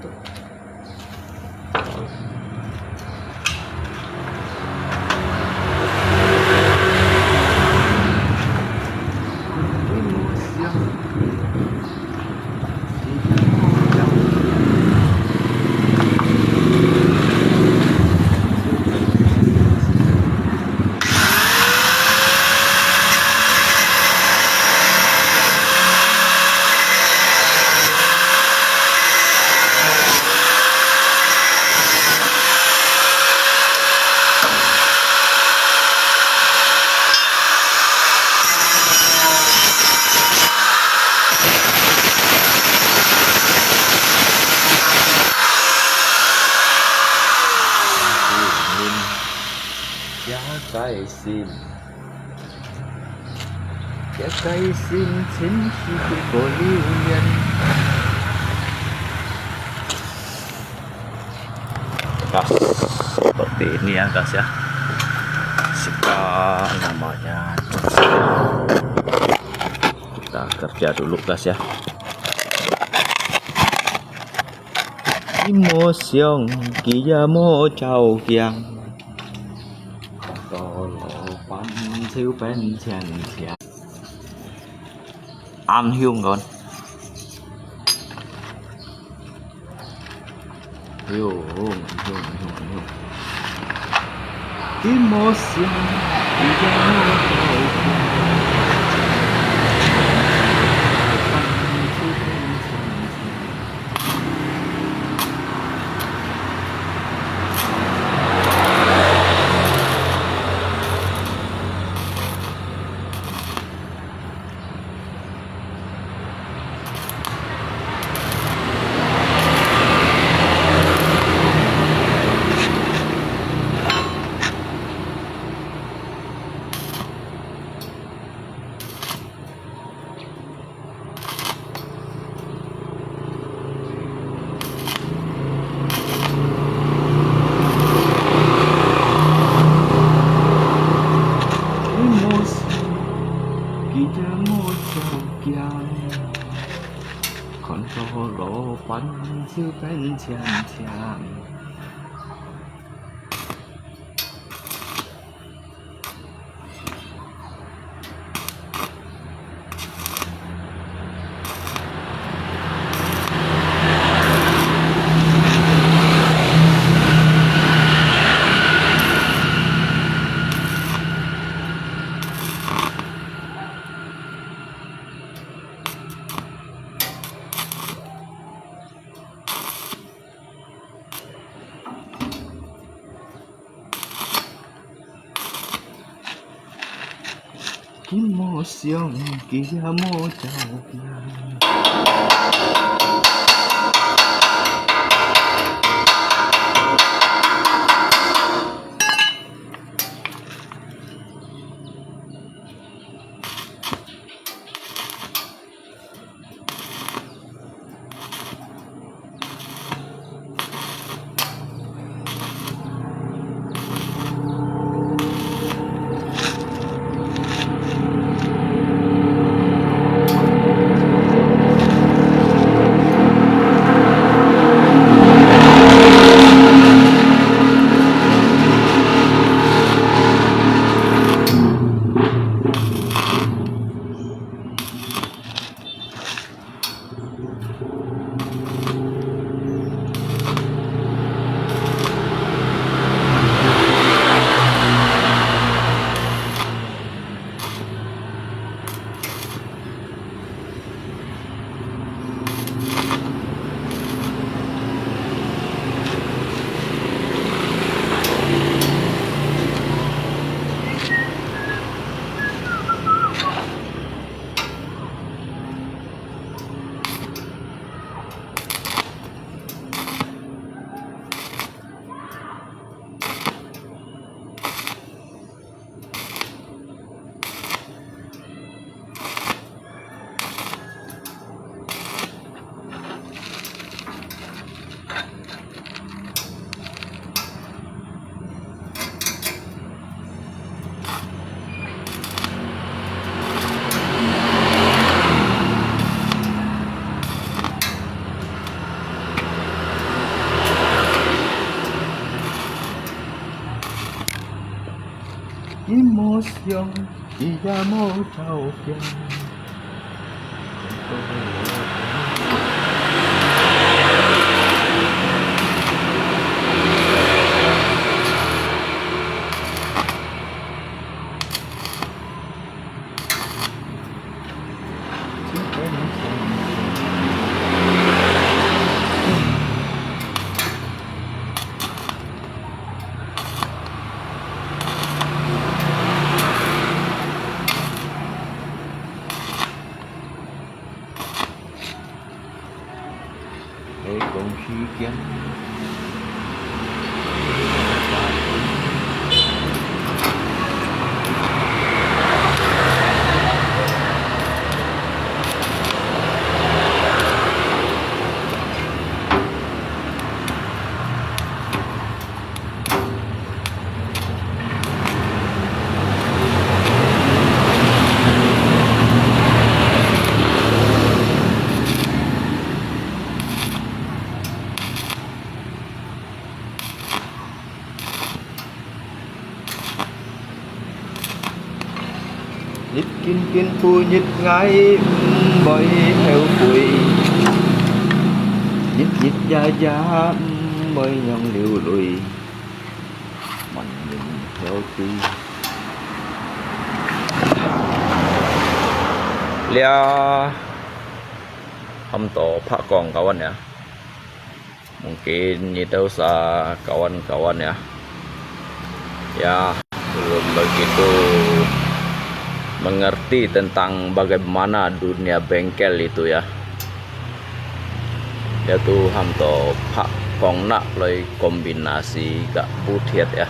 tuh. Cái xin chính khi của lưu nhân gas seperti ini ya guys ya, suka namanya. Kita kerja dulu guys ya. Emotion kia mô trầu kiang pan siêu pen chèn chèn ăn hương ngon hương emotion kia mô trầu còn có lỗ quanh siêu bên chèn chèn emotion kia mô trầu emoción y llamo chao bien. Hãy cùng suy kiếm nhịp kinh phu nhịp ngay bơi theo quỳ nhịp giá bơi nhon liều lùi mình nhìn theo tuy lia hamto pakong kawan ya, mungkin itu kawan-kawan ya belum begitu mengerti tentang bagaimana dunia bengkel itu ya. Yaitu hamto pak kong nak loi kombinasi gak putih ya.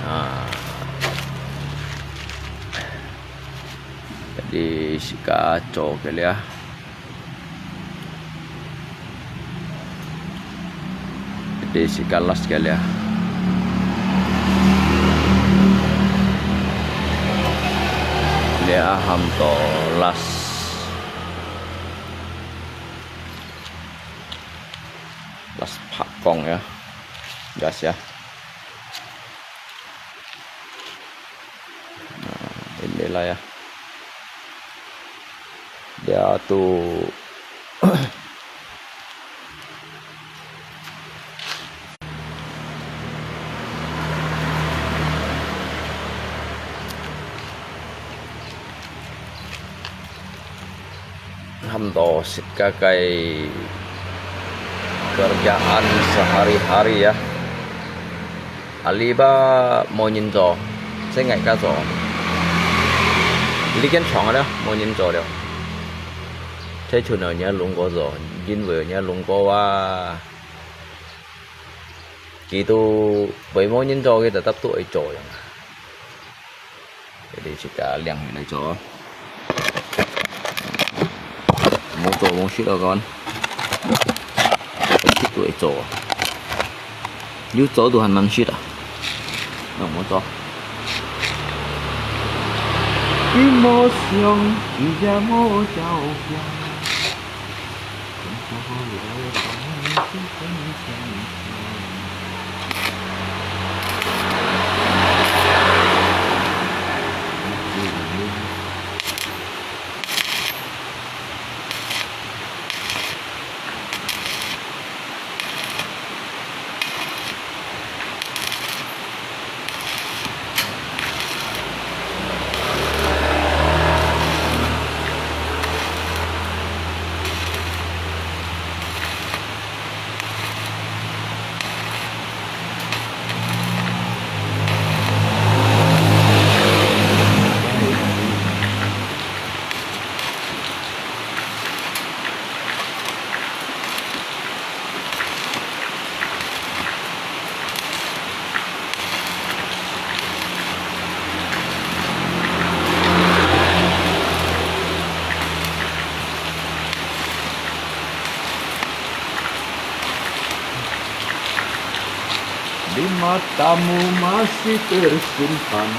Nah, jadi si kacau kali ya. Jadi si kalas kali ya. Dia hamto las pakong ya gas ya. Nah, inilah ya dia tuh hamto kayak kerjaan sehari-hari ya. Aliba mau nyinco, saya nggak kaso. Lý kiến chọn đó, mau nhìn cho được. Thế chủ nào nhớ luôn có rồi, nhìn vừa nhớ luôn có qua. Kỳ tu với mau nhìn cho cái tập tuổi trội. Để chỉ cả liền này cho. Muốn trội muốn shit rồi con. Shit tuổi trội. Nếu trội tu hành mang shit à? Không muốn trội. Emoción y llamo chao bien. Di matamu masih tersimpan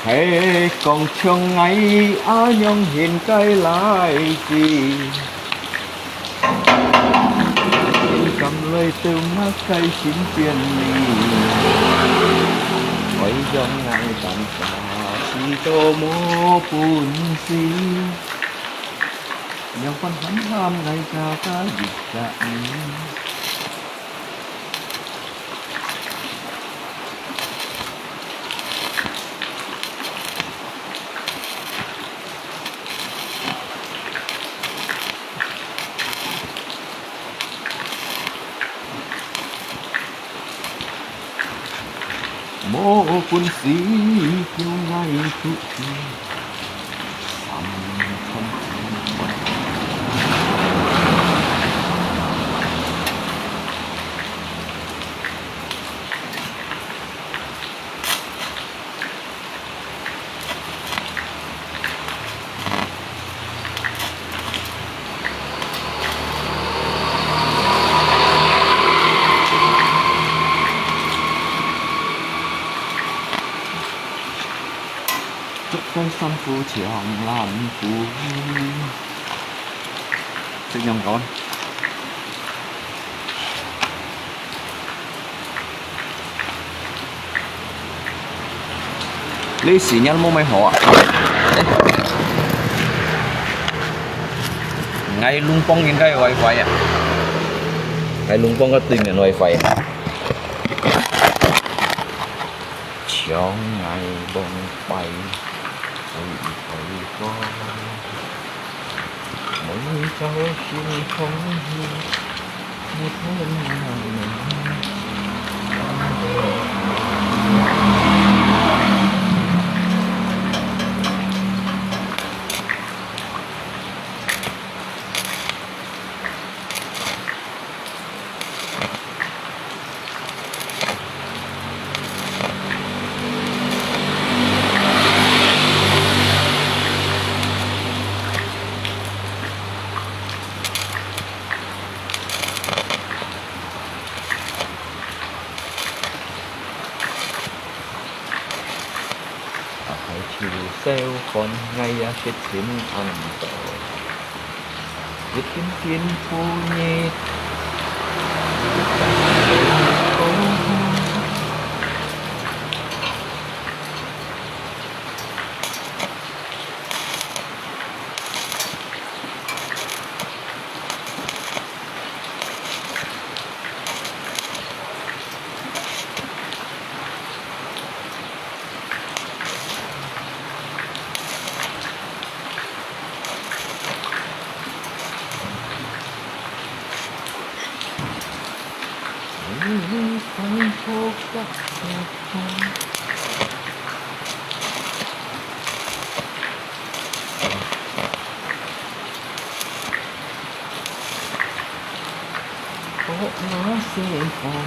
Hãy còn trong ngày á nhông hiện cái lại gì cầm lời từ mắt cây chín tiền lì quay trong ngày tạm xa si tô mô bùn si nhau con hắn ham ngày ca ca dịch cạn mô quân sĩ kiêu ngay tụ sắm không cây xanh phủ trường làm phủ tự nhầm con lấy xỉ nhăn mô mày họ ngay lung phong nhìn cái wifi à ngay lung phong có tin là wifi à trong ngày bông bay có mỗi cháu xin không một hôm nào chiều xeo con ngay chết chiến ăn tổ viết kiếm thiên phu nhé không phố các phố nó sẽ còn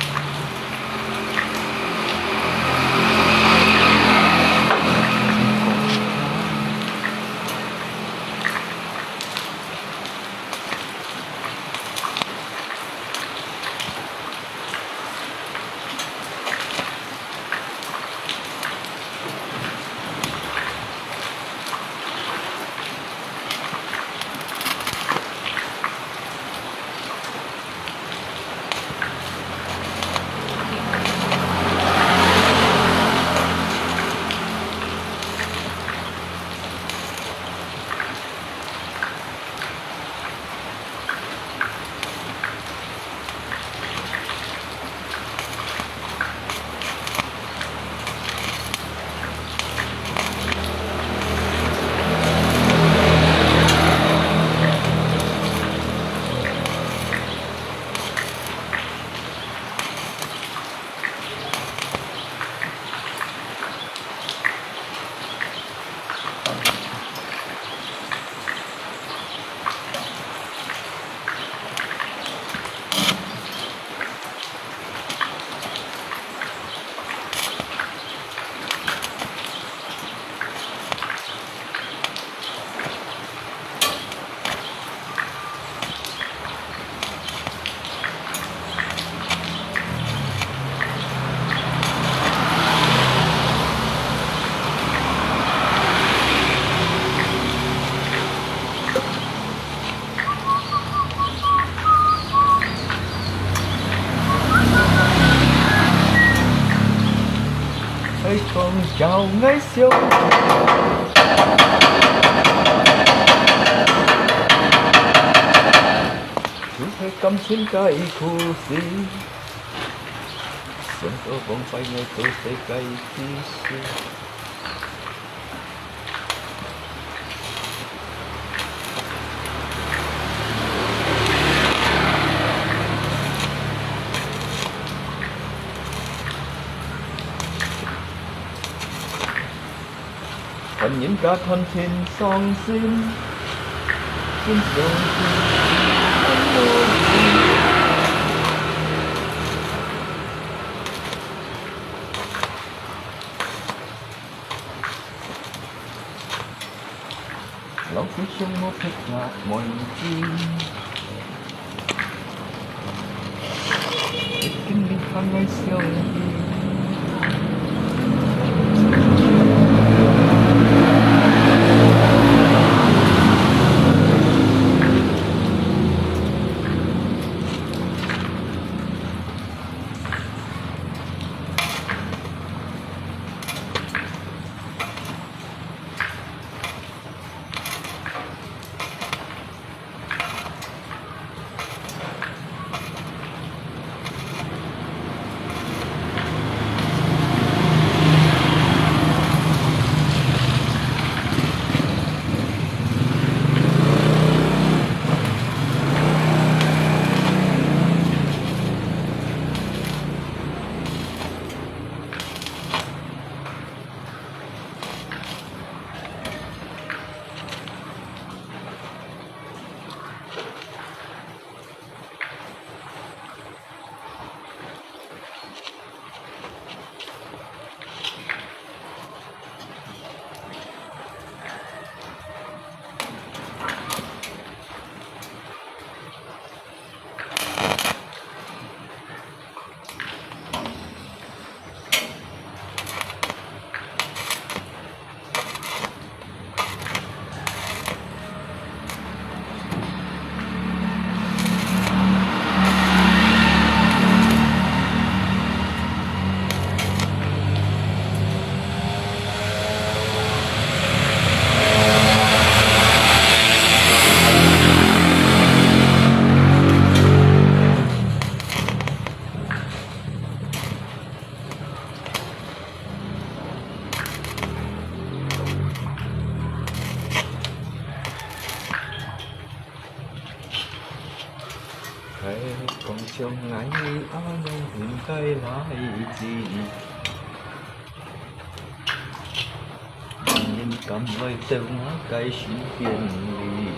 chào ngày xưa. Chúng phải cầm trên cây khu gì sớm tôi vòng phải ngày tôi sẽ cây khi xưa. Thần nhìn cả thân thiên song xin xin song xin anh ơi. Lòng phía trong một thích lạc mọi chi kinh đi khăn ngay siêu đi. Hãy còn trong ngày áo đang hương cây lại gì nhìn cầm lời têu nó cây sĩ kiên ly.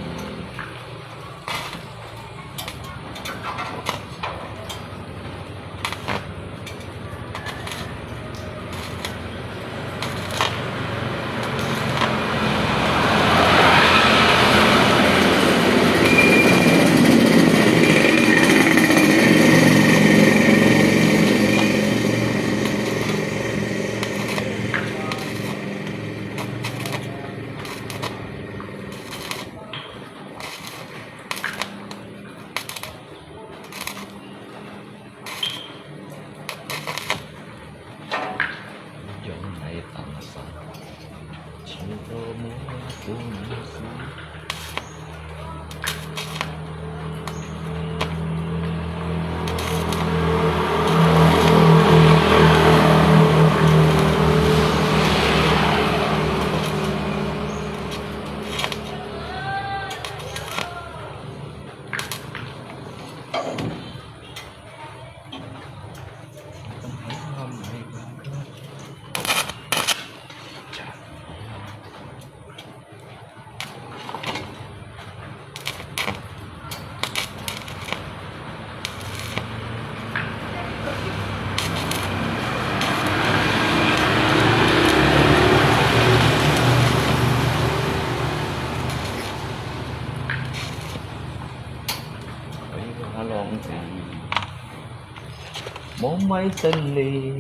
Món máy tên ly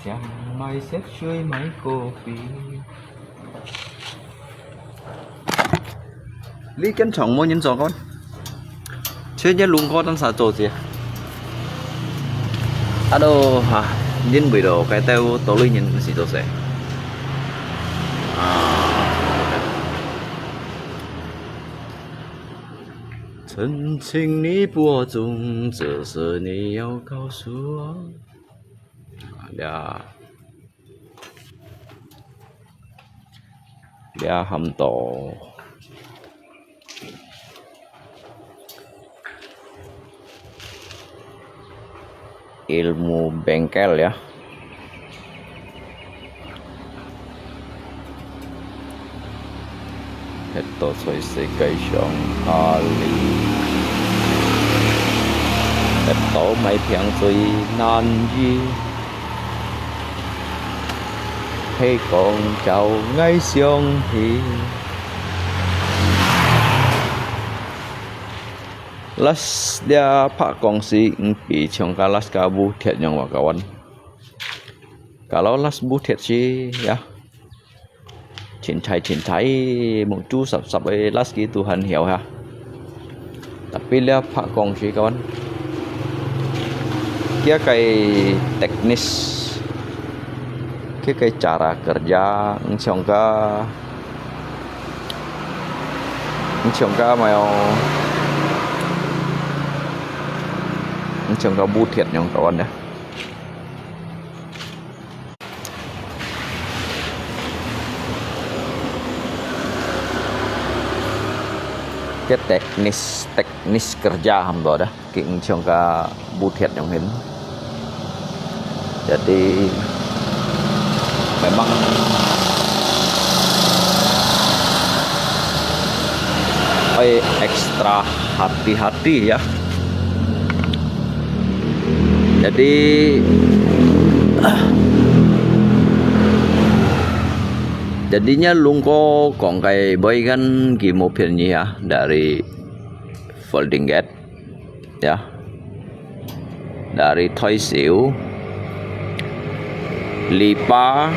chẳng mai xếp chuối máy cô phi lý kiến trọng mua nhân giò con chơi nhất luôn có đang xả trộn gì alo hả nhìn bị đồ cái tao tổ lý nhìn gì tôi sẽ à, 曾经你播种，这是你要告诉我。俩含豆，ilmu bengkel ya. Ito soy sekay siyang ali. Ito may piang soy nanji. Hay con chào ngay xiong thì las dia pak kongsi pi chong kalas kabu thiet yang wa kawan. Kalau las bu thiet sih ya cintai một chú sập sập ấy las ki Tuhan hiểu ha. Tapi dia pak kongsi kawan. Dia kayak teknis, cái cara kerja chongka mau chongka bu thiệt nhong kawan ya. Cái teknis kerja hamba dah king chongka bu thiệt nhong hin. Jadi memang ekstra hati-hati ya. Jadi jadinya lungko kongkai boy kan mobilnya ya dari folding gate ya, dari toy siu lipa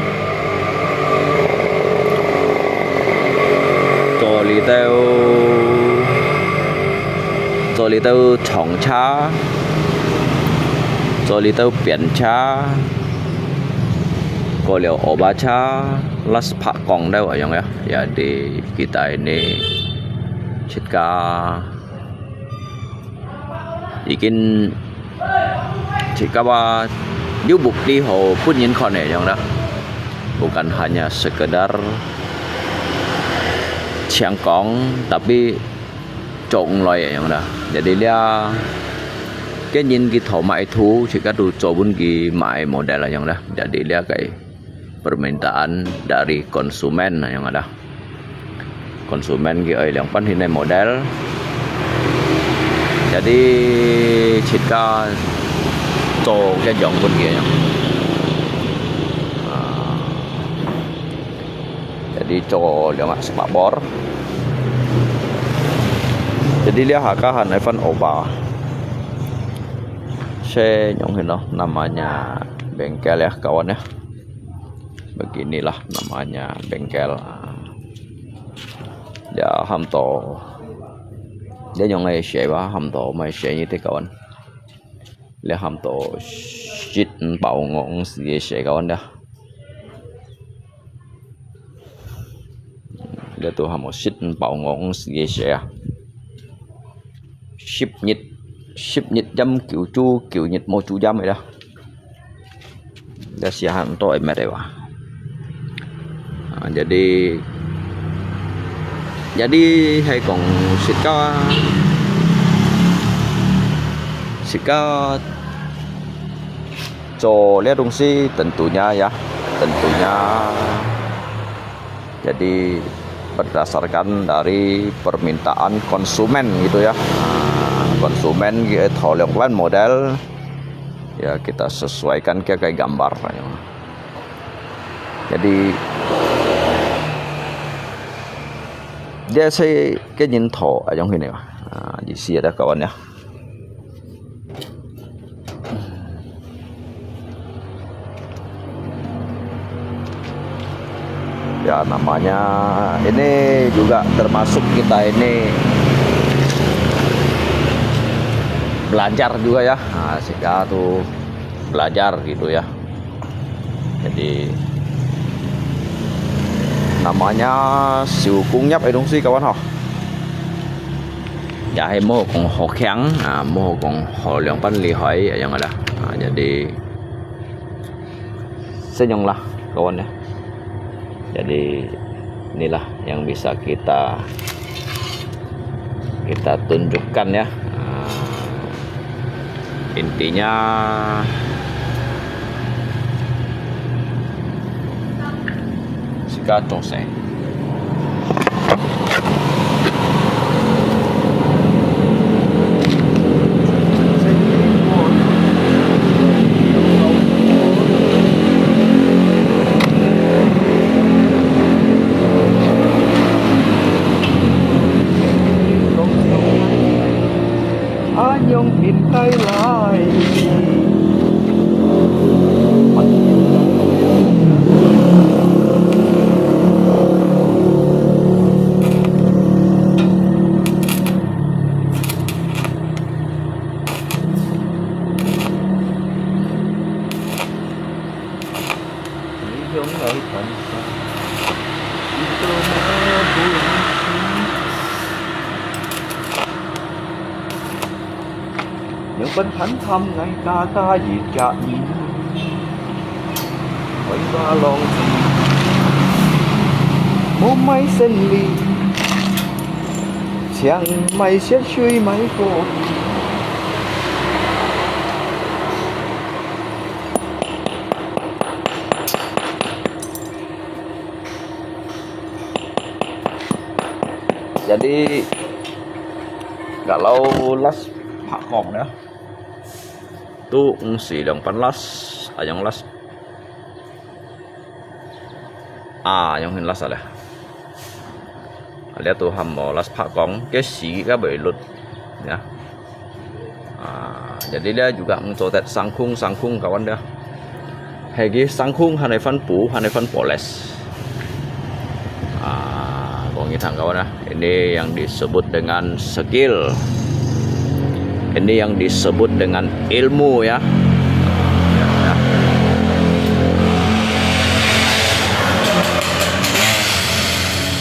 cho lý tao trọng cha cho lý tao biển cha có liều oba cha las pak kong đâu ở yang ya. Jadi kita ini jika ikin jika dia bukti ho pun yin kon yang dah bukan hanya sekedar Chiangkong tapi trộn loài yang dah. Jadi dia cái nhìn cái thổ mại thú chỉ có đủ cho bốn cái mại model là yang dah. Jadi dia kayak permintaan dari konsumen yang ada. Konsumen cái yang pan ini model. Jadi jika cho cái dòng bên kia yang. Jadi cho yang spakbor. Jadi dia hakahan Evan Oba. Saya nyongin loh namanya bengkel ya kawan ya. Beginilah namanya bengkel. Dia hamto. Dia nyong xe ba hamto mai xe như thế kawan. Dia hamto shit bảo ngọn gì xe kawan dah. Dia tu hamto shit bảo ngọn gì xe. Ship nhật jam kiểu nhật mau chú jam vậy đó. Dia siahan to emet ya. Jadi hay còn sika cho lihat fungsi tentunya ya, jadi berdasarkan dari permintaan konsumen gitu ya. Konsumen tholioklan model ya kita sesuaikan kayak gambar. Jadi dia xây cái nhìn thổ ở trong hình này gì xia đó kawan ya. Ya namanya ini juga termasuk kita ini belajar juga ya. Sika tuh belajar gitu ya. Jadi namanya siu cung nhấp ấy đúng gì các bạn hả? Ya hay mo còn họ kháng, mo còn họ lượng pan li hỏi yang ada. Jadi senyum lah kawan ya. Jadi inilah yang bisa kita tunjukkan ya. Intinya jika selesai. Nhung tìm tay lại giống ở tận xa những bên thánh thăm ngày ta diệt chạm quay qua lòng muốn mấy sinh ly chẳng mày sẽ suy mấy cô Jadi kalau las Pak Kong ya tu ngsi lang panlas ayang las yang hin las ada tu ham mo las Pak Kong cái sĩ cái bị lụt ya jadi dia juga mencotet sangkung kawan dia hegi sangkung hanai fan poles thằng kawan ya. Ini yang disebut dengan skill, ini yang disebut dengan ilmu ya.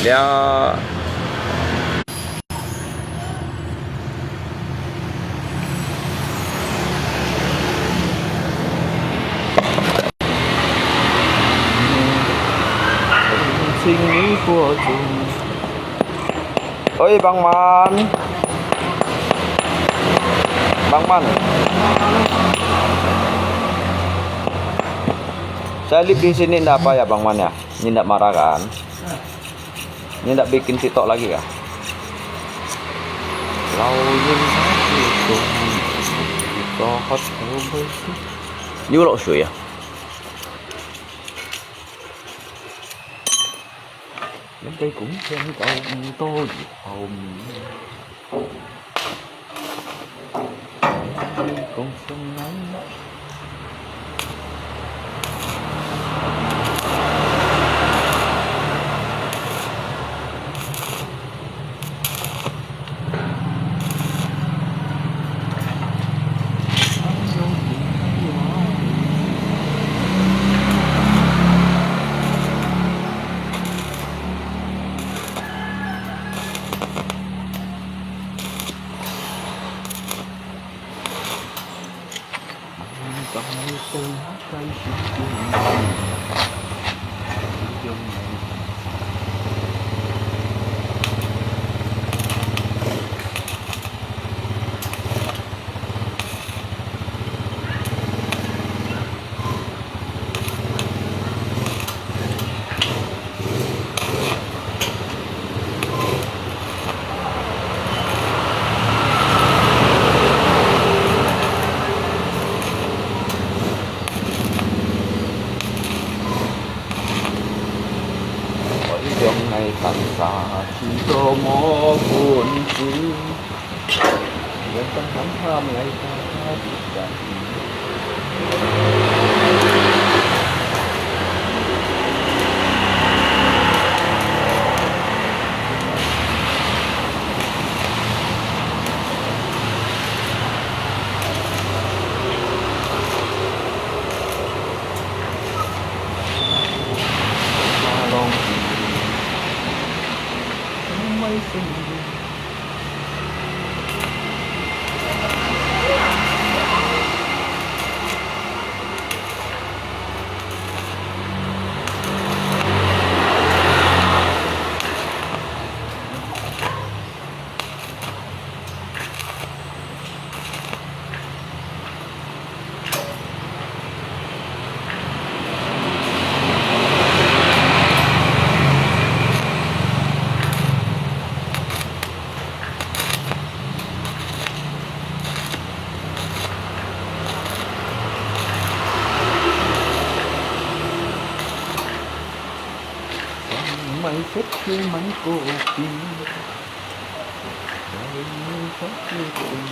Dia suy nghĩ của chúng. Ôi Bang Man, saya live di sini enggak apa ya Bang Man ya? Ini enggak marah kan? Ini enggak bikin TikTok lagi kah? Như lộ水à? Đến đây cũng xem cậu tôi hồn con sông nắng trong ngày tận xa chỉ có mó buồn chi những tâm thắm tham ngày ta bị chặt mày thích khi mày cô tìm mày thích khi tìm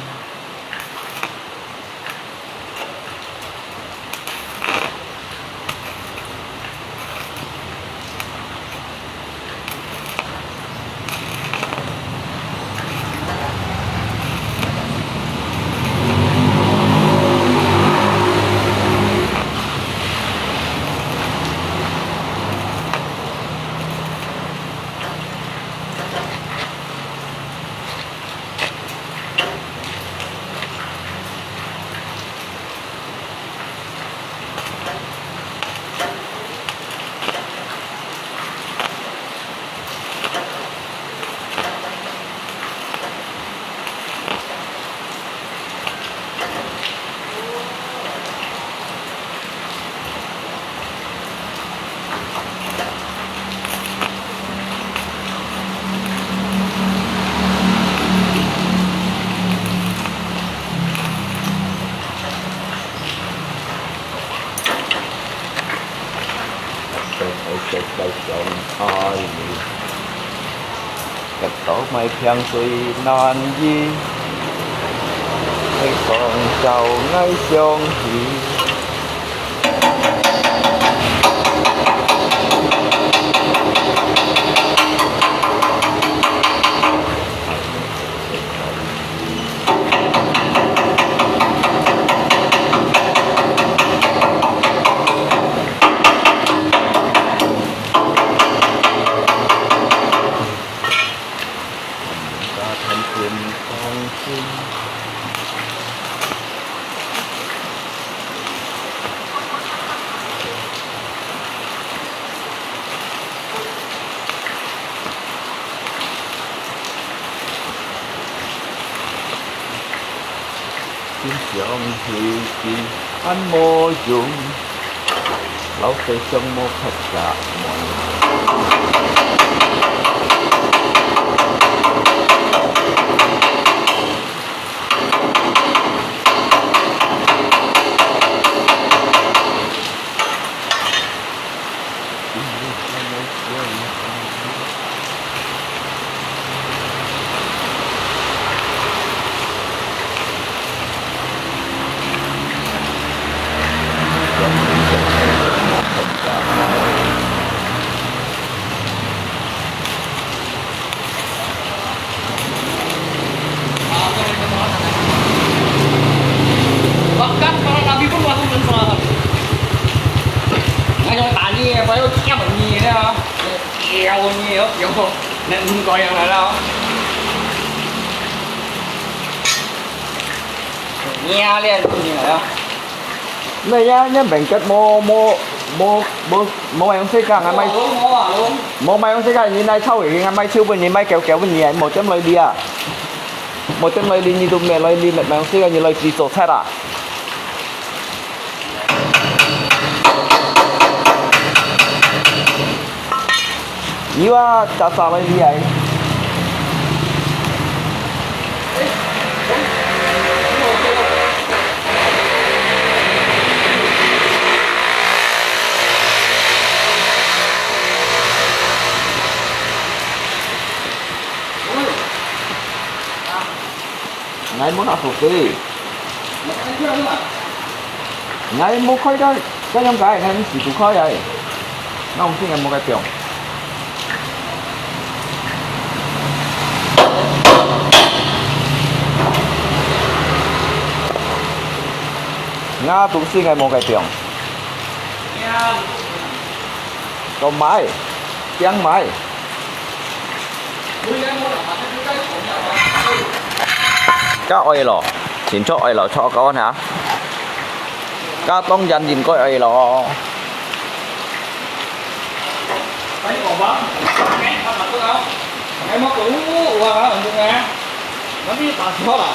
Hãy subscribe cho kênh Ghiền Mì Gõ để không bỏ lỡ những video hấp dẫn Tiếng giọng thì anh mô dùng lâu tới trong một thật cả mọi Bahkan para nabi pun melakukan sholat. Ngay trong tà gì phải có kéo bằng gì đó hả? Kéo bằng gì đó, giống không? Nên không coiอย่างnày đâu. Nghe lên như này đâu. này nhá bệnh chất mô anh sẽ cả ngày mai mô mai anh sẽ cả như này sau thì ngày mai siêu bên như mai kéo bên như một trăm lời đi à một trăm lời đi như tụi mẹ lời đi mẹ anh sẽ cả như lời đi sổ xe à như à chả sao lời đi ấy ngày muốn học thuộc đi ngày muốn khơi đó cái nhóm cái ngày chỉ tụ khơi vậy nó không xin ngày một cái tiền nga tụ xin ngày một cái tiền còn máy tiếng máy các ơi lò xin cho ơi lò cho con hả các tông dân nhìn coi ơi lò Đấy còn bấm. Cái mặt tôi không? Cái mắt cũng qua đó mình nghe. Nó biết bà số là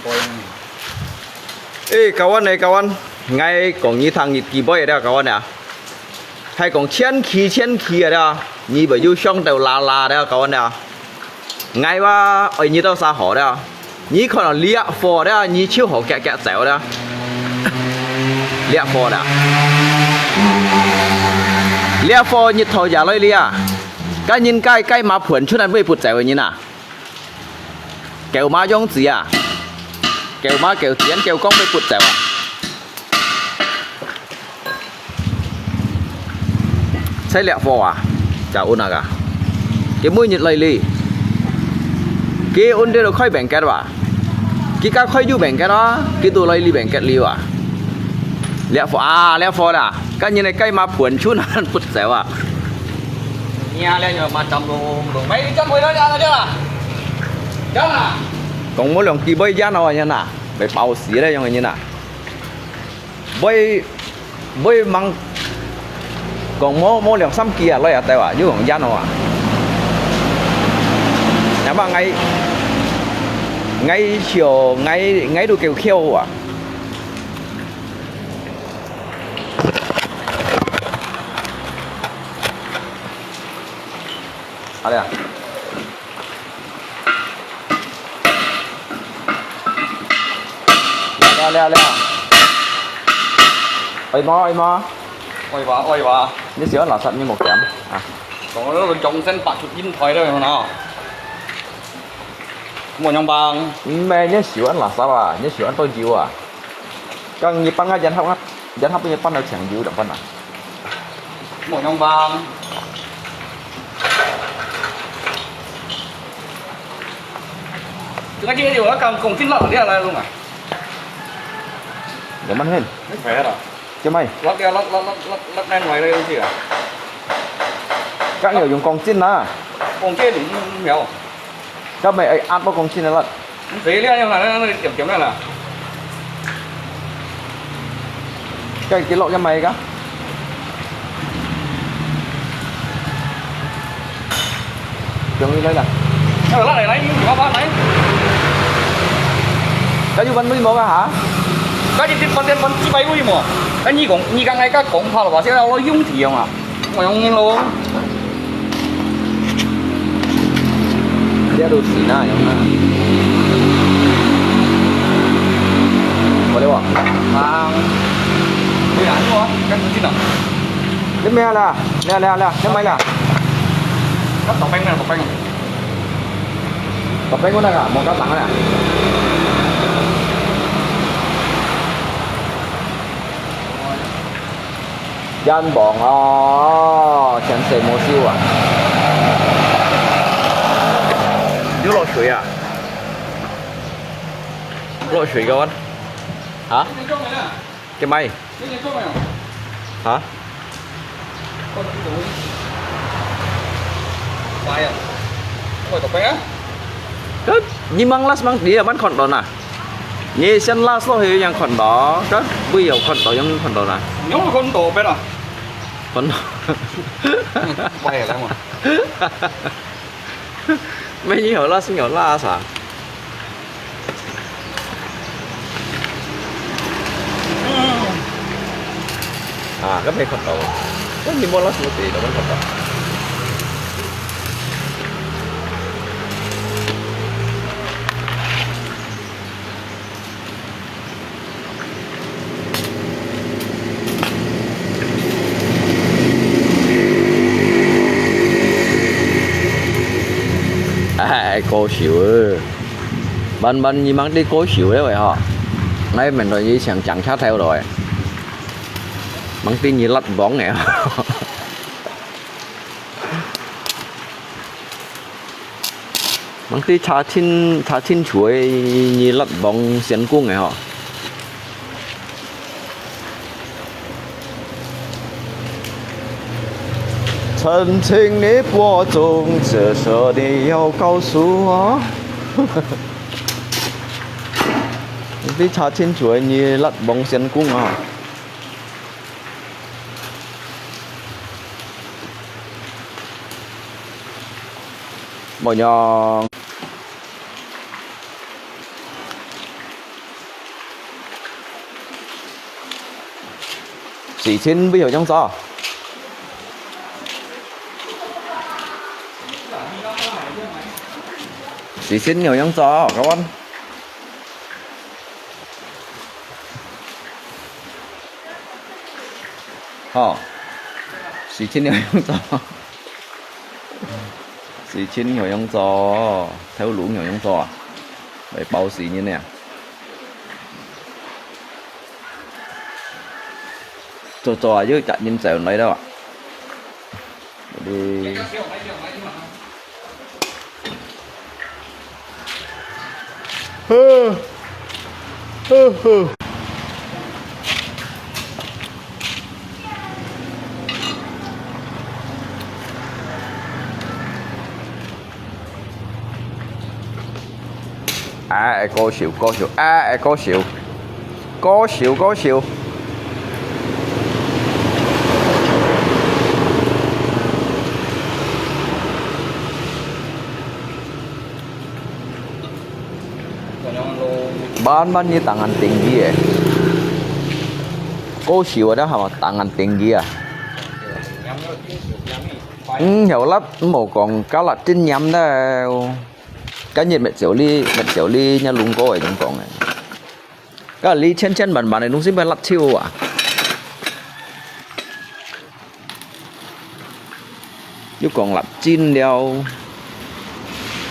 coi ê kawan này kawan ngay còn như thằng nhịp kỳ bơi ở đây kawan nè hay còn千khí ở đây như bởi du sông đều là đây kawan nè ngay ba ở như tao xa họ đây như còn là lia phò đây như chiếu họ kẹt dẻo đây lia phò nè lia phò như thầu giả lấy lia cái nhìn cái mà phun chút anh mới phun dẻo như nè kẹo má giống gì à kẹo má kẹo tiền kẹo con mới phun dẻo àใช้แหละฟออ่ะจะอุ่นอ่ะกะเก็บมือหยิดเลยลีเกี่ยอุ่นเดี๋ยวค่อยแบ่งแกดว่ะกี่ก้าค่อยอยู่แบ่งแกดวะกี่ตัวเลยลีแบ่งแกดลีว่ะแหละฟอแหละฟอน่ะก็ยังในใกล้มาผวนชุนนั่นพุทธเสวะ nhà lên rồi mà chầm đồ mấy trăm mười đó ra chưa là chắc là còn mỗi lần kỳ bơi giá nào vậy nè phải bao xí đây như nè bơi măng còn mỗi lần xăm kia lấy ở đây à chứ còn giá nào à nhà bà ngay chiều ngay đồ kêu khiêu à à đây à leo ơi mo ôi bà như sữa là sạch như một kẹm à còn nó trồng sen bạc chụp in thoại đây mà nào một nhóm bang mẹ như sữa là sao à như sữa tôi chịu à cần như băng á dẫn hấp như băng nó chẳng chịu được băng à một nhóm bang cái gì điều đó cầm cùng xin lợn đi là luôn à để bắn lênไม่แพ้หรอ chứ mày รัดแน่นไว้เลยสิอ่ะ các nhiều dùng con chín nè คงเจ๊หรือเหมียว các mày ấy ăn bao con chín này lận สีเรียกยังไงนั่นเก็บนั่นแหละ cái lộ cho mày cả chuẩn đi lấy nè เออแล้วไหนอยู่บ้านไหน cái du bắn mới mua cả hả ก็จิตมันเป็นมันที่ไปวิ่งมั้งไอ้นี่ของนี่กันไงก็ของพาหรอวะเสียเรายุ่งถี่อ่ะมันยังลง đeo đồ xỉ na nhá có đâu à đi ăn quá cái gì nào cái me là cái mày là cắt tóc bánh này tập bánh con này à một cái tặng này dân bọn chân sợi mô siêu à nước lọ suối à lọ suối các bạn hả cái mày hả bài à ngồi tóc bánh á cái nhưng mang lát mang tí là bán còn đó nè như sen lát lo thìยังcòn đó cái bây giờ còn đóยังcòn đó nè nhớ là con tổ bên à còn bài ở đây mà mấy như hiểu là sinh hiểu là sao à cái này còn đó cái gì mua lát một tí đó vẫn còn đó cô xỉu bên như mắng đi cố xỉu đấy vậy họ nãy mình rồi như chẳng sát theo rồi mắng tin như lật bóng này mắng tin thả chín chuối như lật bóng xiên cung này họ曾经你播种，这时你要告诉我。đi查清楚你lật bóng xiên cung à mọi nhỏ Chỉ xin bây giờ trong gió. Chỉ xin nhiều trong gió các bạn. Chỉ xin nhiều trong gió. Chỉ xin nhiều trong gió. Theo lũ nhiều trong gió. Để bao xì như này. Cho chứ chặt nhìn sẹo này đâu ạ. Đi. Có xỉu, có xỉu, có xỉu, có xỉu, có xỉu. Ban như tangan tinggi ya. Có xỉu ở đó hả mà tangan tinggi à? Hiểu lắm, một còn cá lật trên nhắm đó. Cái nhiệt mệt xỉu ly nha lùng cô ở trong phòng này. Cái ly chân bản này đúng xíu phải lật chiêu à? Chứ còn lật chín đeo.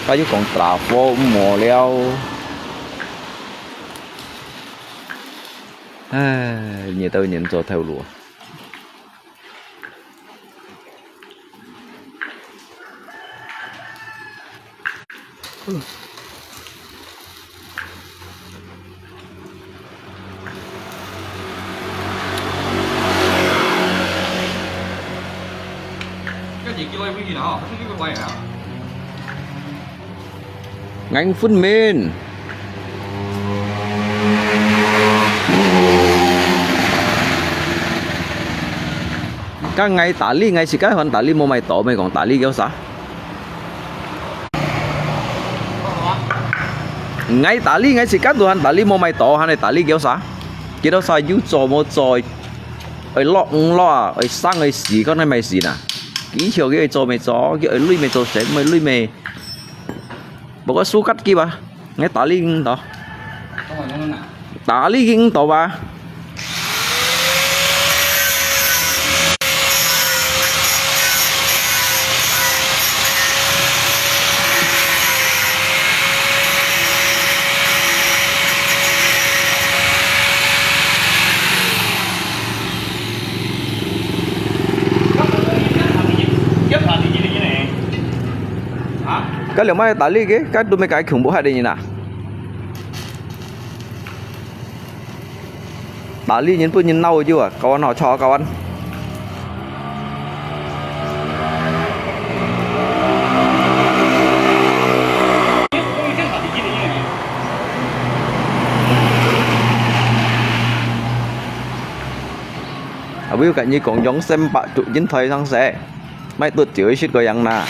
Cái chứ còn trà phô mò leo. Như tôi nhìn cho theo lùa. Cái gì kêu cái gì nào? Không biết cái quay hả? Ngành phân mến. Các ngày tả ly ngày xí cái phần tả ly mua mày tổ mày còn tả ly kéo sao? Ngày tả ly ngày xí cái tụi hắn tả ly mua mày tổ hắn này tả ly kéo sao? Cái đó sao yếu trò mua trò ở lo ở sang ở xí con này mày xí nè. Kỹ chiều cái trò mày trò cái ở lui mày trò sẽ mày lui mày. Bộ có số cắt kia ba. Ngày tả ly đó. Tả ly kinh tổ ba. Cái liệu mai tả ly cái đôi mấy cái khủng bố hai đây như nào? Tả ly nhìn tôi nhìn nâu chưa? Cậu ăn họ cho cậu ăn. Ở ví dụ cả như còn giống xem bạn trụ chính thời sang xe. Mấy tuột chửi shit coi ăn nè.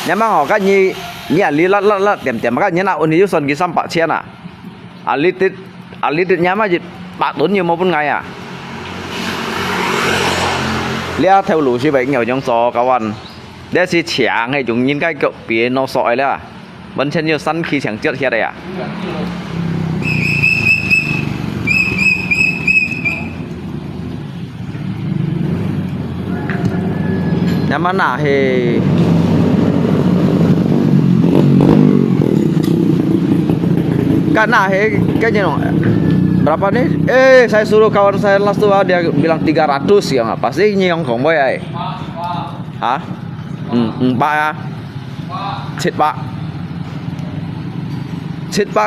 Nhưng mà họ cái như lý lát tiệm cái như nào ôn yếu son cái xăm bạc chen à lý tít nhá mà gì bạc tốn nhiều một ngày à lia theo lũ si bệnh nhiều trong sò các bạn để si chả hay chúng nhìn cái cậu bìa nó sỏi đấy à vẫn chân nhiều săn khi chẳng chết kia đây à nhưng mà nà thì karena kayaknya no, berapa nih? Saya suruh kawan saya last tuh dia bilang 300 ya nggak pasti nyong khổng boy ai. Hả? Ba à? Chết ba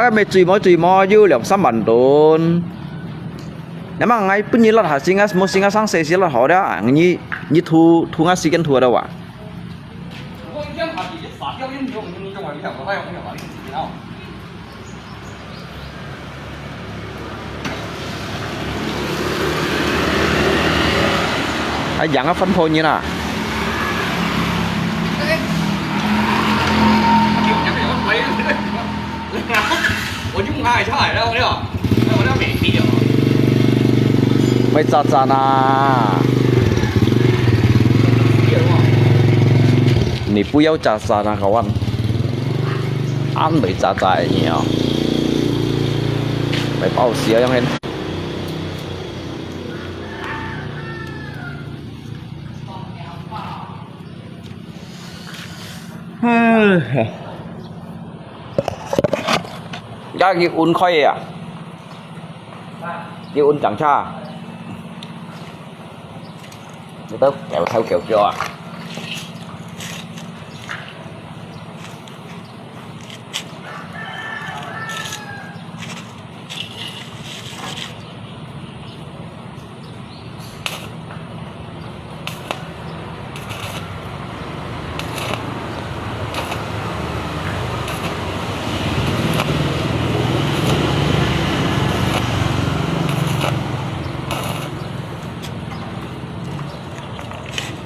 cái mày chùi mò dư liệu sắm bản tồn. Nếu mà ngay bây giờ là hả một singa sang xe là họ đó như thu ngã xí cái thua đâu à? Ai dặn nó phân phối như nào? Kiểu nhắm để con lấy ủa nhưng ai chứ phải đâu đấy hả? Đâu có mẹ đi được. Mày cha cha na. Nì bù yêu cha cha na các bạn. Ăn mày cha cha nhiều. Mày bao xía không hen? Ra cái un khoai à? Cái un chẳng cha. Người ta kéo theo kiểu kia à?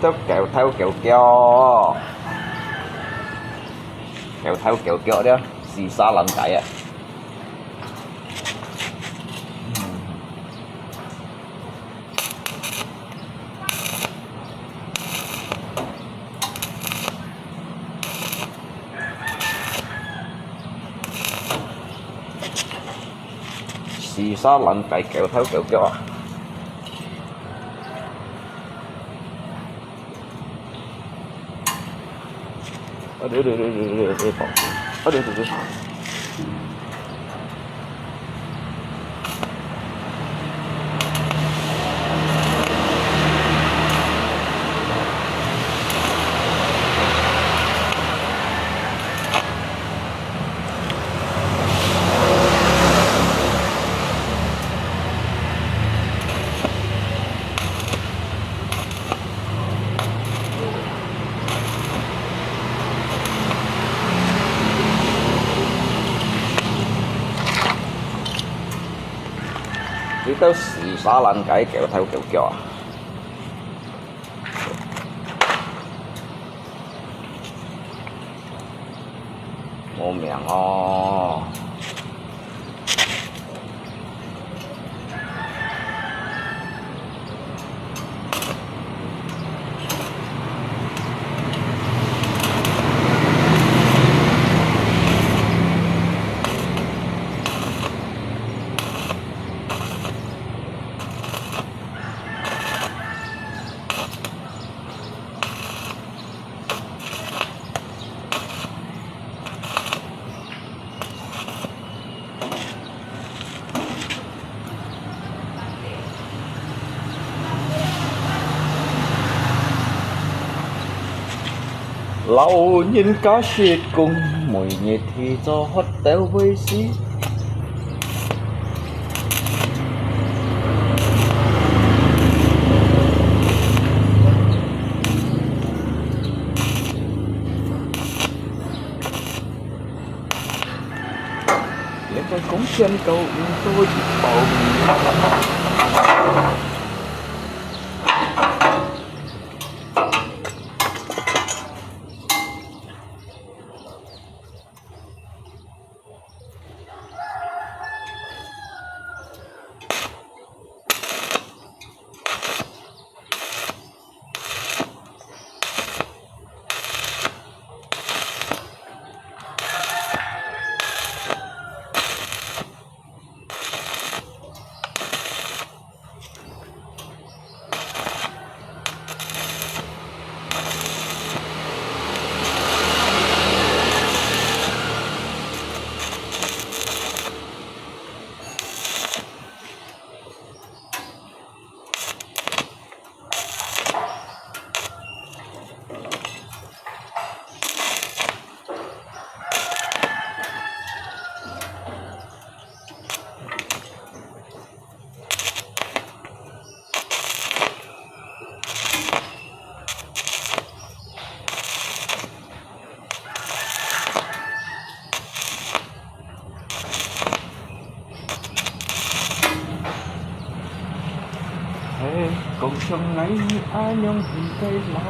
Tớ kéo theo kiểu kia, kéo theo kiểu kia đó, xì xa lần cái à. Xì xa lần cái kéo theo kiểu kia. Được Đi tới xì xa lần cái kéo theo kiểu kia. Ngô miệng o. Lâu nhìn cá xịt cùng mùi nhiệt thì cho hót téo với xí. Lên con cống chân cầu tôi bầu. thế còn trong ấy ai nhông hình cây lá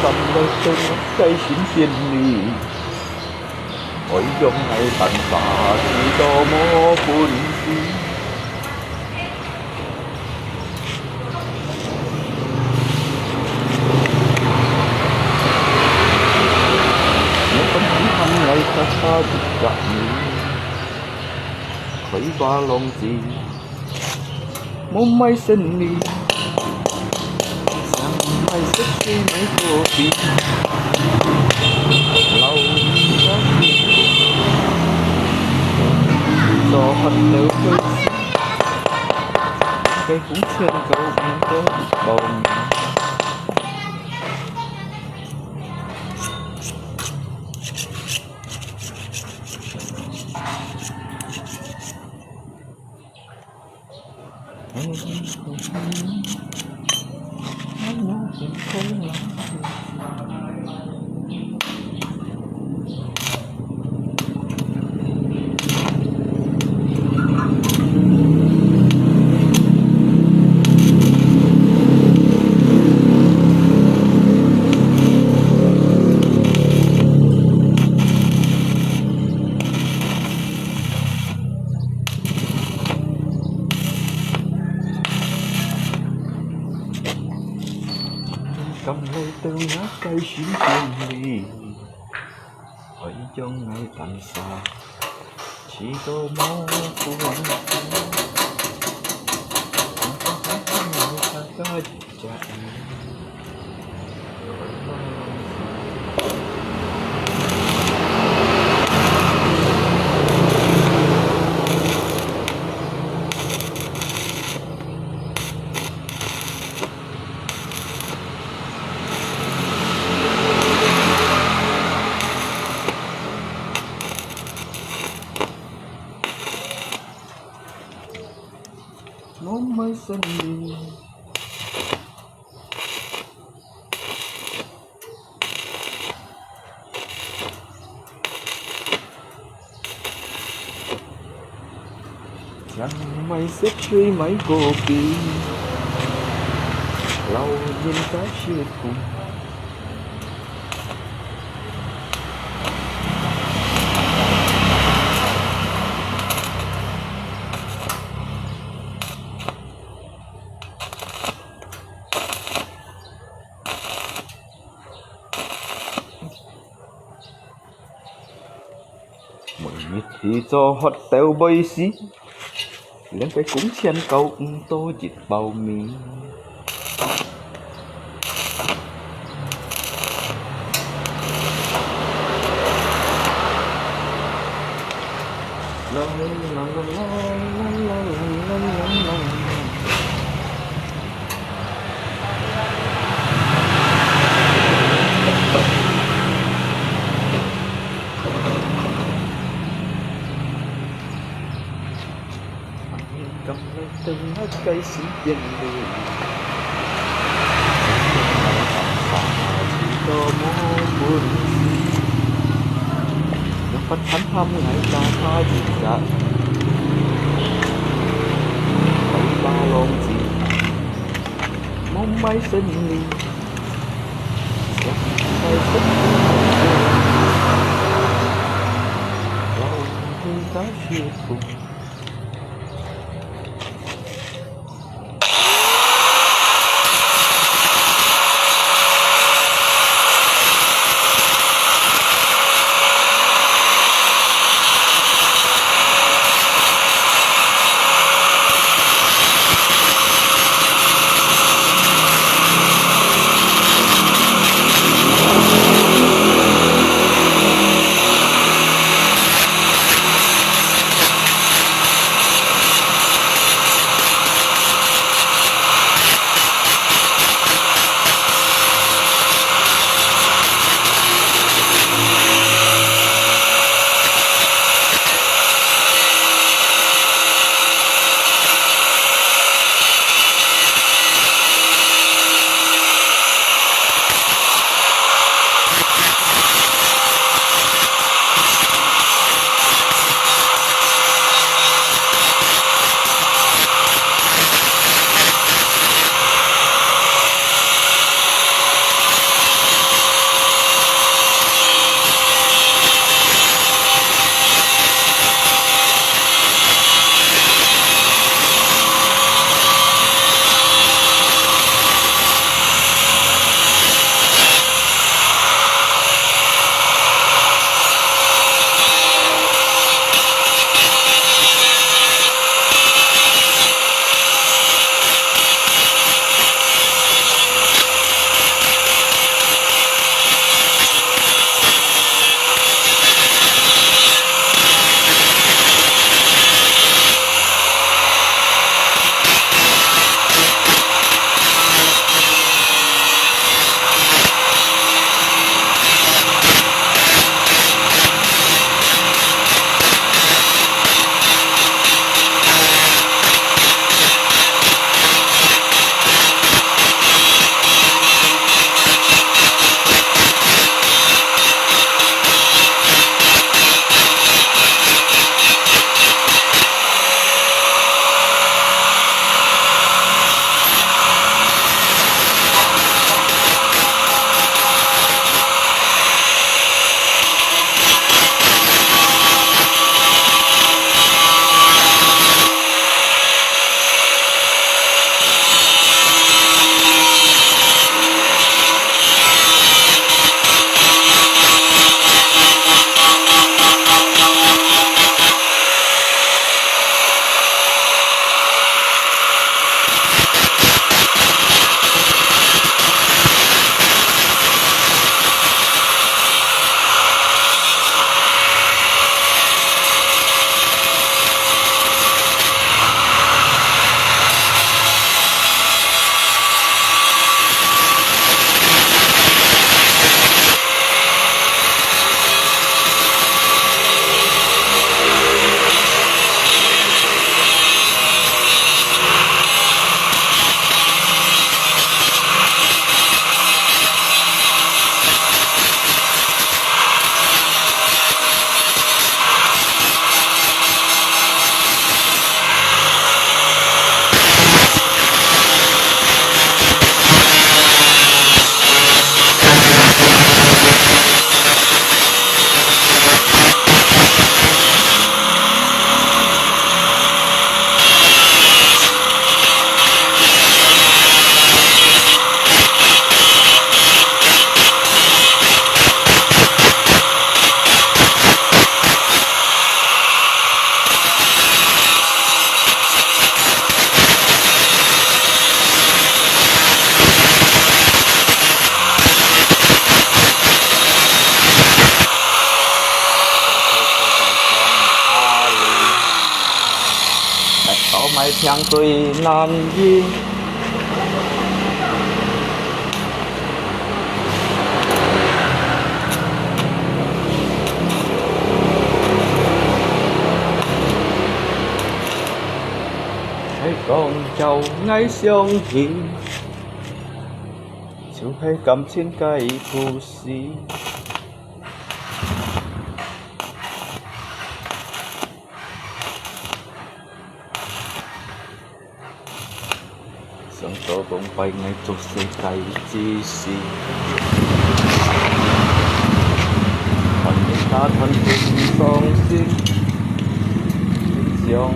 cầm đôi chân cây xỉn xỉn đi ôi trong ngày tận tạ chỉ cho mô buồn đi nếu tấm thắm ngày ta xa thực gặp khởi ba lòng gì mong mai sinh đi mày thích khi mấy cô đi lâu do phần nếu cây cũng trên cầu có bồng cầm lấy từ lá cây xỉn xỉn đi ở trong ngày tận xa chỉ có máu của anh ta có chạy nó mới sinh đi chẳng may xếp truy mấy cô kia lâu nhìn cái chưa cùng mình thì cho hot teo bay xí lên cái cúng trên cầu tôi chịt bao mì cầm lấy từng hết cây xỉ dân đi chỉ có mô buồn nó phát thánh thăm ngày ta tha gì cả không ba lon gì mong mai sinh đi cây xích lâu khi ta chưa cùng 相对难移。Hãy con cháu ngay相依，就係感情嘅故事。想多講閉翳做世界之事，看見他吞吐喪心，相依。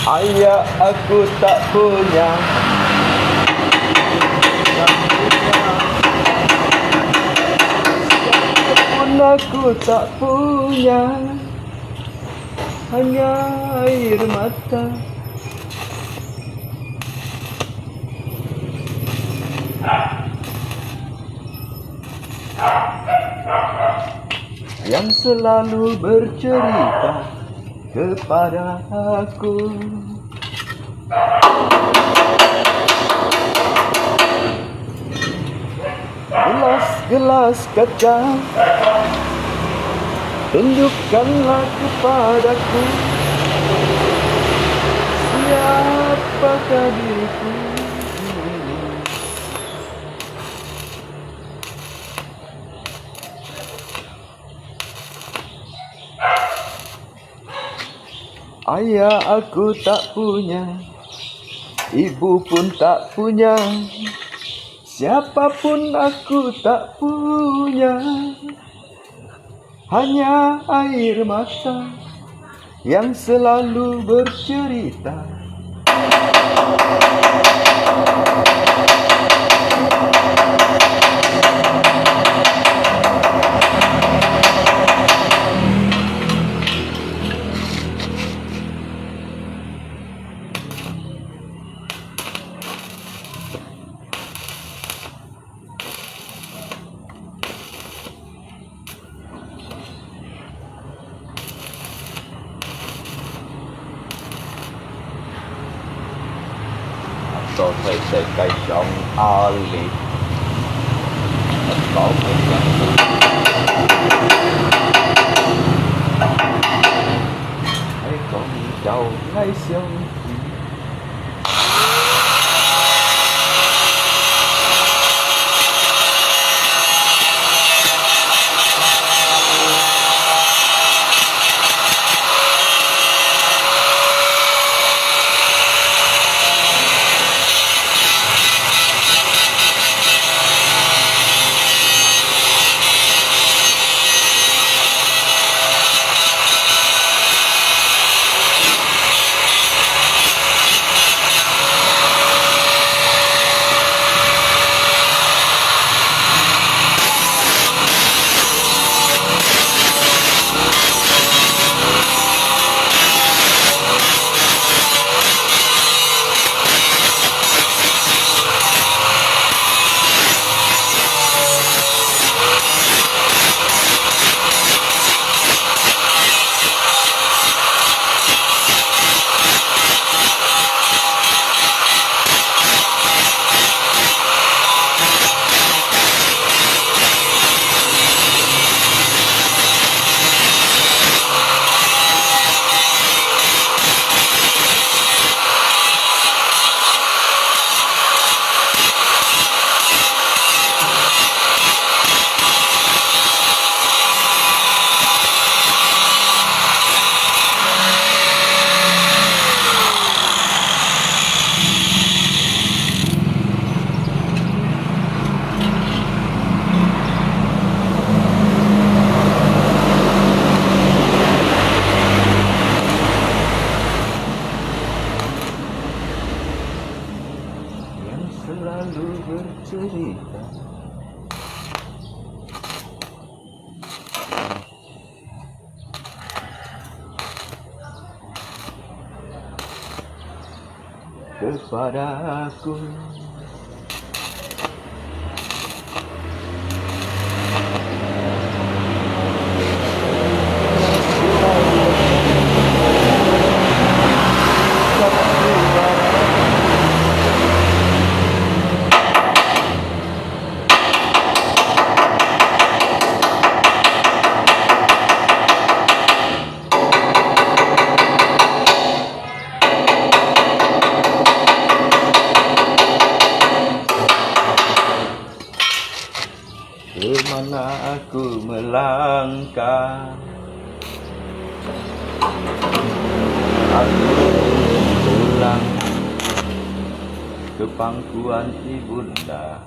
Ayah aku tak punya, siapapun aku tak punya, hanya air mata. Yang selalu bercerita kepada aku. Gelas-gelas kaca, tunjukkanlah kepadaku siapakah diriku. Ayah aku tak punya, ibu pun tak punya, siapapun aku tak punya, hanya air mata yang selalu bercerita. cho thầy sẽ cây chọn a lì có một hãy con chào ngay siêu selalu bercerita kepada aku. Kemana aku melangkah, aku pulang ke pangkuan ibunda.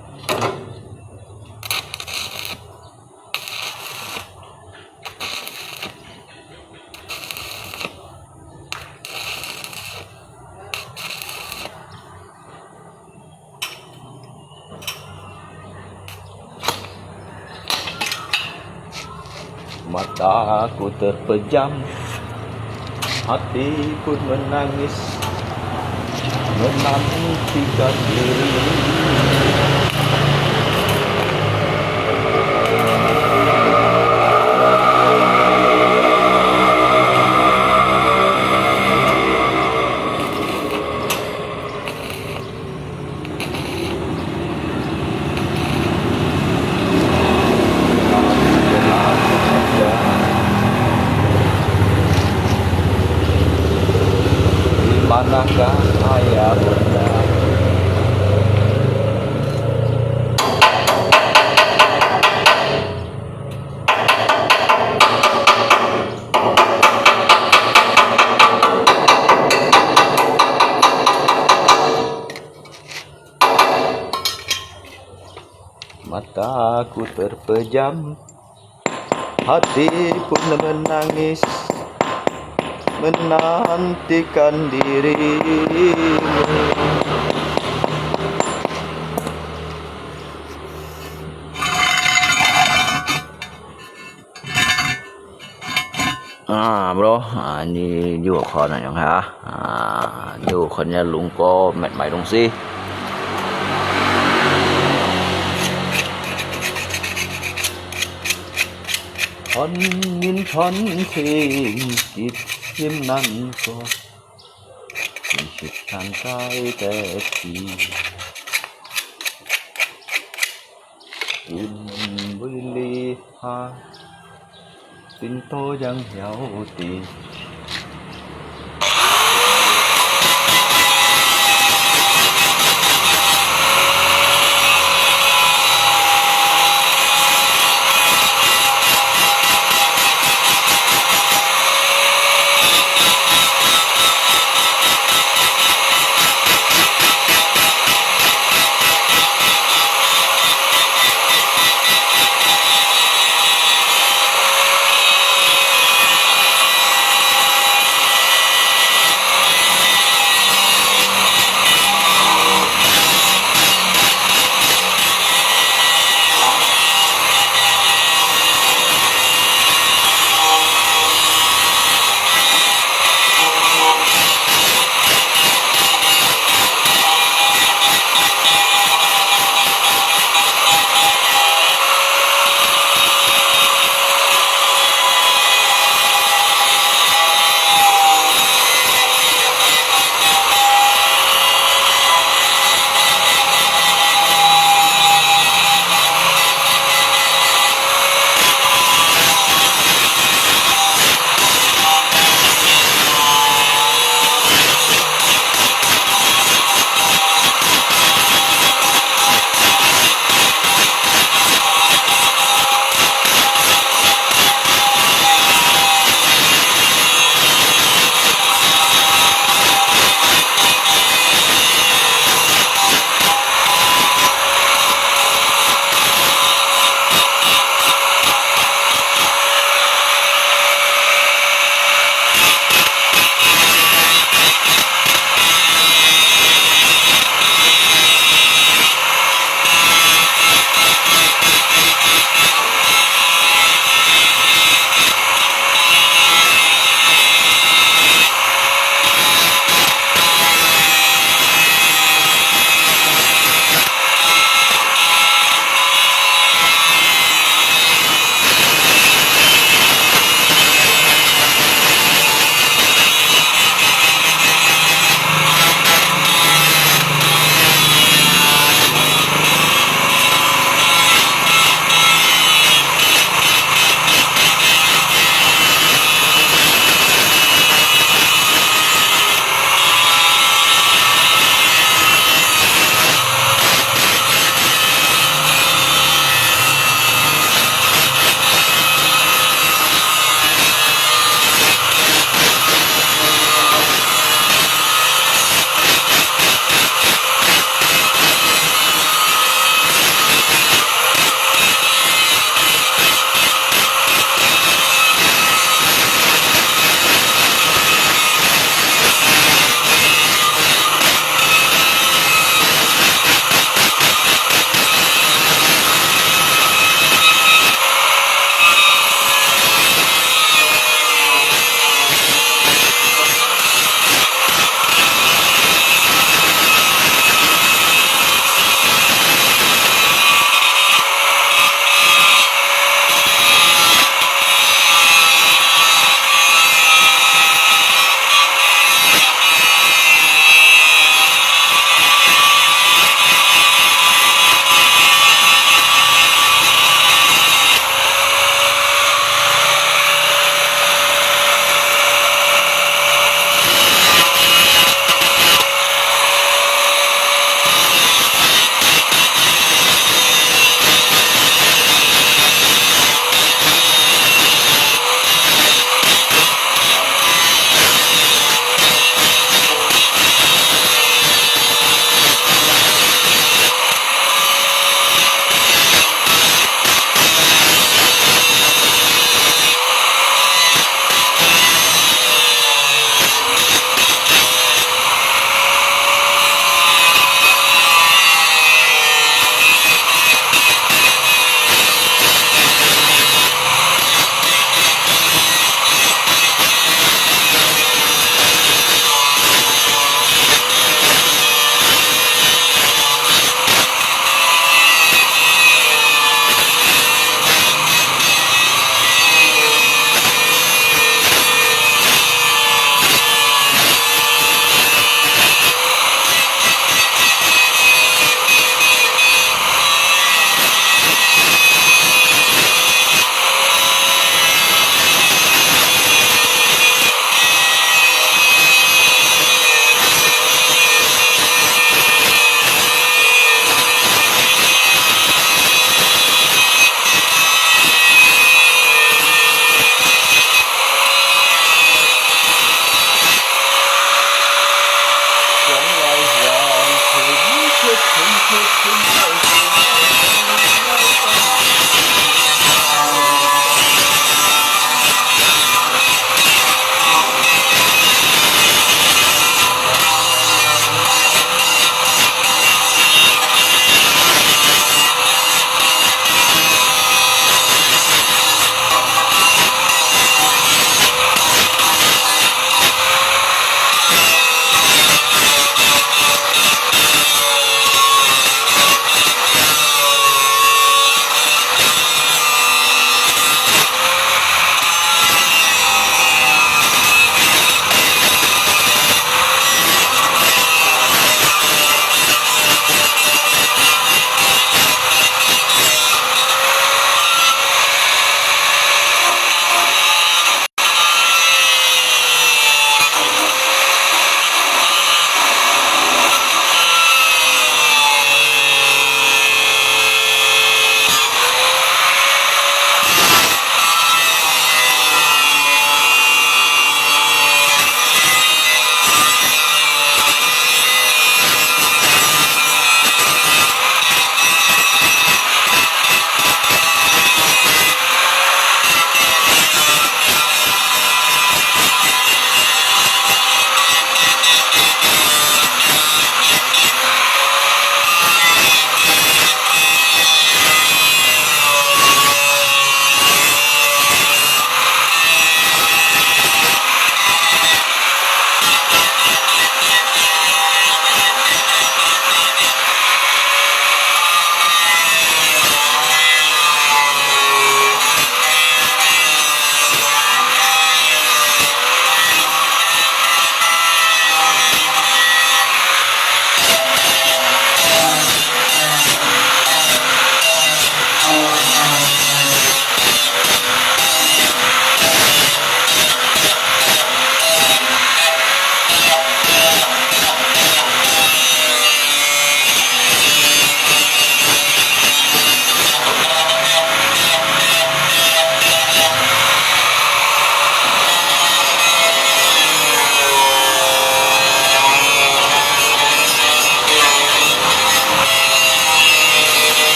Mataku terpejam, hati pun menangis, menantikan diri. Manakah ayah bunda? Mataku terpejam, hati pun menangis, menantikan dirimu. Bro, ni juga con này nhung ha. Nhiều con nhà lúng có mệt mỏi đông xí. Con nhìn con thì chít chim năn có 是敞开的心，願會離下，變多人有地。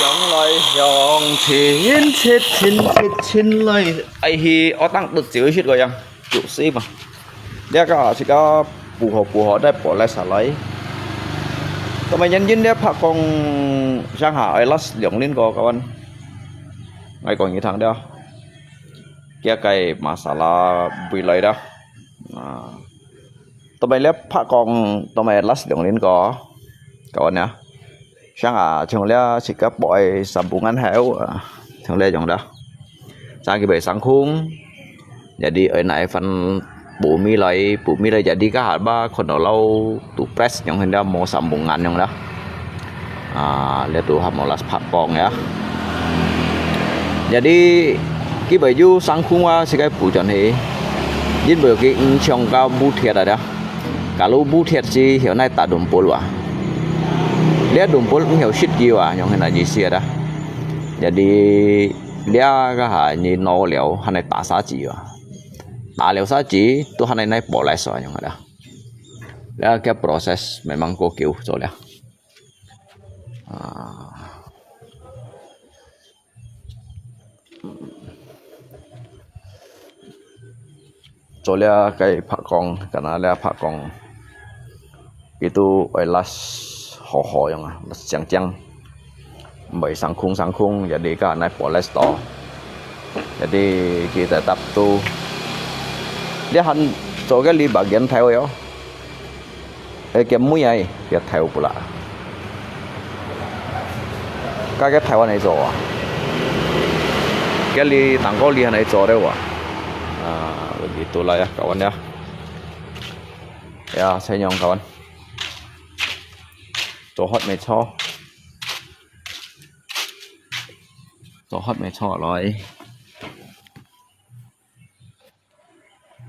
相來向前前來，哎hi，我當得少啲個樣，就是嘛。呢個係個不好ได้ปล่อยสไลด์ทำไมยันยินเนี่ยพักกองช่างหาไอ้ลัสเหลียงลิ้นก็กันไอ้กองยี่ทางเดียวเกี่ยไก่มาสาลาบุยเลยเดียวทำไมเล็บพักกองทำไมลัสเหลียงลิ้นก็กันเนี่ยช่างหาช่างเลี้ยสิกับปล่อยสัมปุงันแหวช่างเลี้ยอย่างเดียวช่างกี่ใบสังคุ้งjadi ở này phần bù mi lại jadi cái hạt baคนเราtu press yang hendak mau sambungan yang dah lihat tu ham molas pak kong ya jadi cái baju sangkung wa si cái phụ trần thì nhìn bờ cái trong cao bu thiệt rồi đó kalau bu thiệt si hiện nay ta đùm pol wa lihat đùm pol cũng hiểu shit gì wa yang hendak gì xia dah jadi dia cái hạt như nó liao hắn này ta sa gì wa ta lihat saja Tuhan ini naik boleh soalnya ada. Ya ke proses memang gokil soalnya. Soalnya kayak Pak Kong karena lihat Pak Kong itu elas ho yang siang bayi sangkung jadi kan naik boleh store. Jadi kita tetap tu dia han cho cái ly bagian theo yo cái mũi này cái theo pula cái theo này cho cái ly tang có ly này cho đấy begitu lah ya kawan ya ya saya nyong kawan cho hot mày cho hot mày cho rồi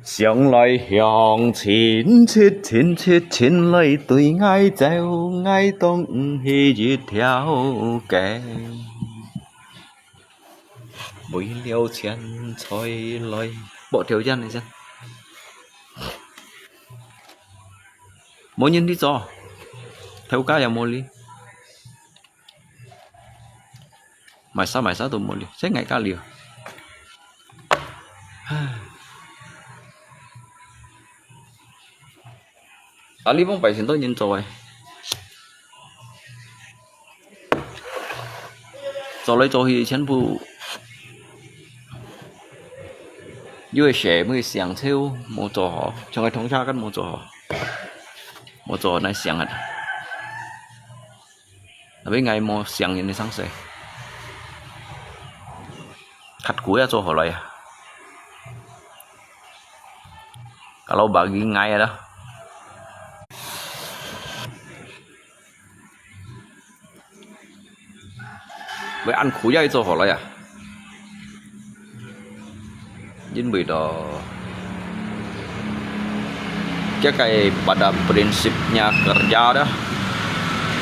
向來向前來對愛走愛當起一條街，為了錢才來bộ條dân này dân mỗi nhân đi cho theo cá mua đi mày sao tụi mua đi xét ngày cá liều Ali pun phải xin tôi nhìn rồi lấy cho thì chân phụ dưới sẽ mới sáng theo một chỗ họ trong cái thống tra các một chỗ này sáng hả với ngày một sáng nhìn sáng sớm khát cuối cho họ lại kalau bagi ngày đó với ăn khối dây cho họ lại jadi beda pada prinsipnya kerja dah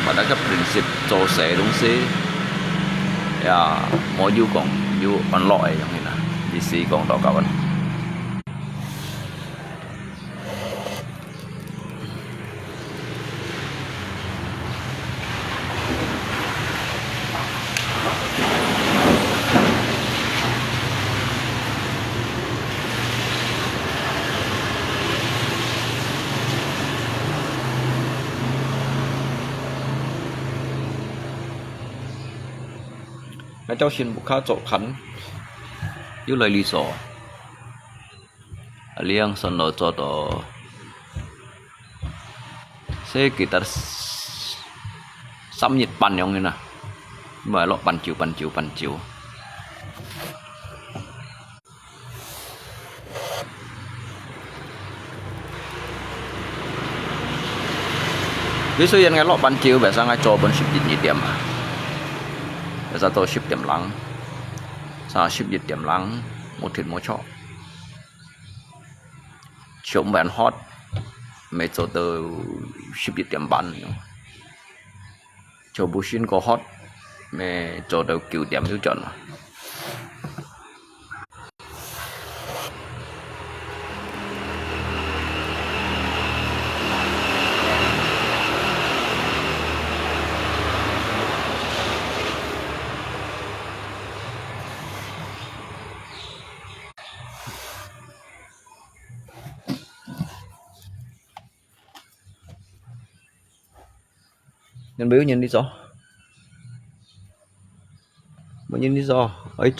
pada ke prinsip cho sẽ đúng sih ya mau you còn you unlock yang ini di si còn đó kawan cái cháu xin một khá chỗ khánh với lời lý do liang sân nó cho đó sekitar 3 menit pan yang ini mà lo pan chiu ví dụ như ngày lo pan chiu biasa ngay cho bên ship nhị điểm bây giờ tôi ship điểm lắng sao ship dịch điểm lắng một thịt một chọ chống bán hot mấy chỗ tôi ship dịch điểm bán chỗ bù xin có hot mấy chỗ tôi kiểu điểm tiêu chuẩn nhân biểu nhìn đi rõ mà nhìn đi rõ ấy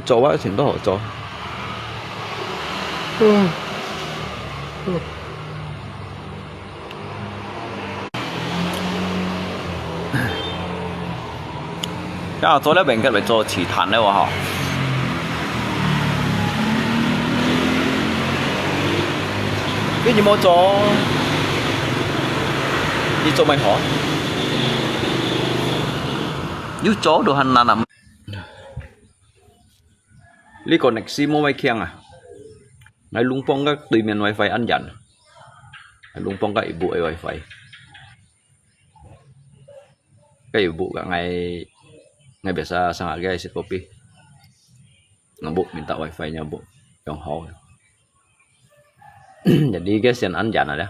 chỗ quá thì đó chỗ cái chỗ này bên cái phải做起坛的哇哈。cái gì mà cho đi cho mày hỏi dưới chỗ đồ hành là nằm lý còn nạch xi mua mày khiêng à ngay lung phong các tùy miền wifi ăn dặn lung phong cái bộ wifi cái bộ cả ngày biasa sang cái xịt copy nggak bộ minta wifi nya bộ yang hall jadi guys yang anjan ada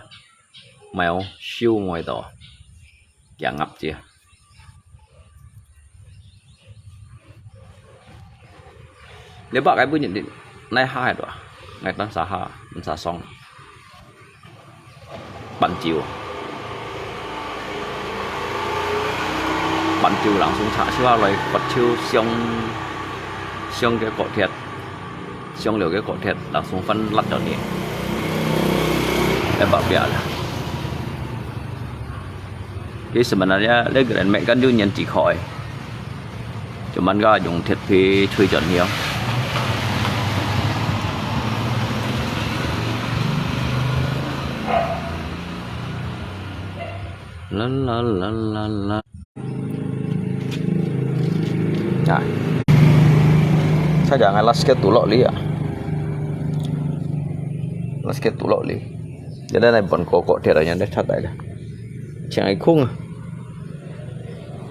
mau siêu ngoài tỏ chả ngập chưa nếu bạn cái bữa nhận định nay hai rồi ngày tăng xa xong bạn chiều lặng xuống thả siêu rồi vật chiêu xiong cái cột thiệt xiong liều cái cột thiệt lặng xuống phân lặt trở nhẹ bảo bia lah. Jadi sebenarnya dia Grand kan dia nyen chỉ khỏi, cumanก็dùng thiết bị thuê chọn nhiều. La la la la la. Rồi. Sao giờ ngay last tủ lọ lý à? Last tủ lọ lý. Jadi này bọn cổ thiệt ở nhà đấy thật đấy là chẳng ai khung à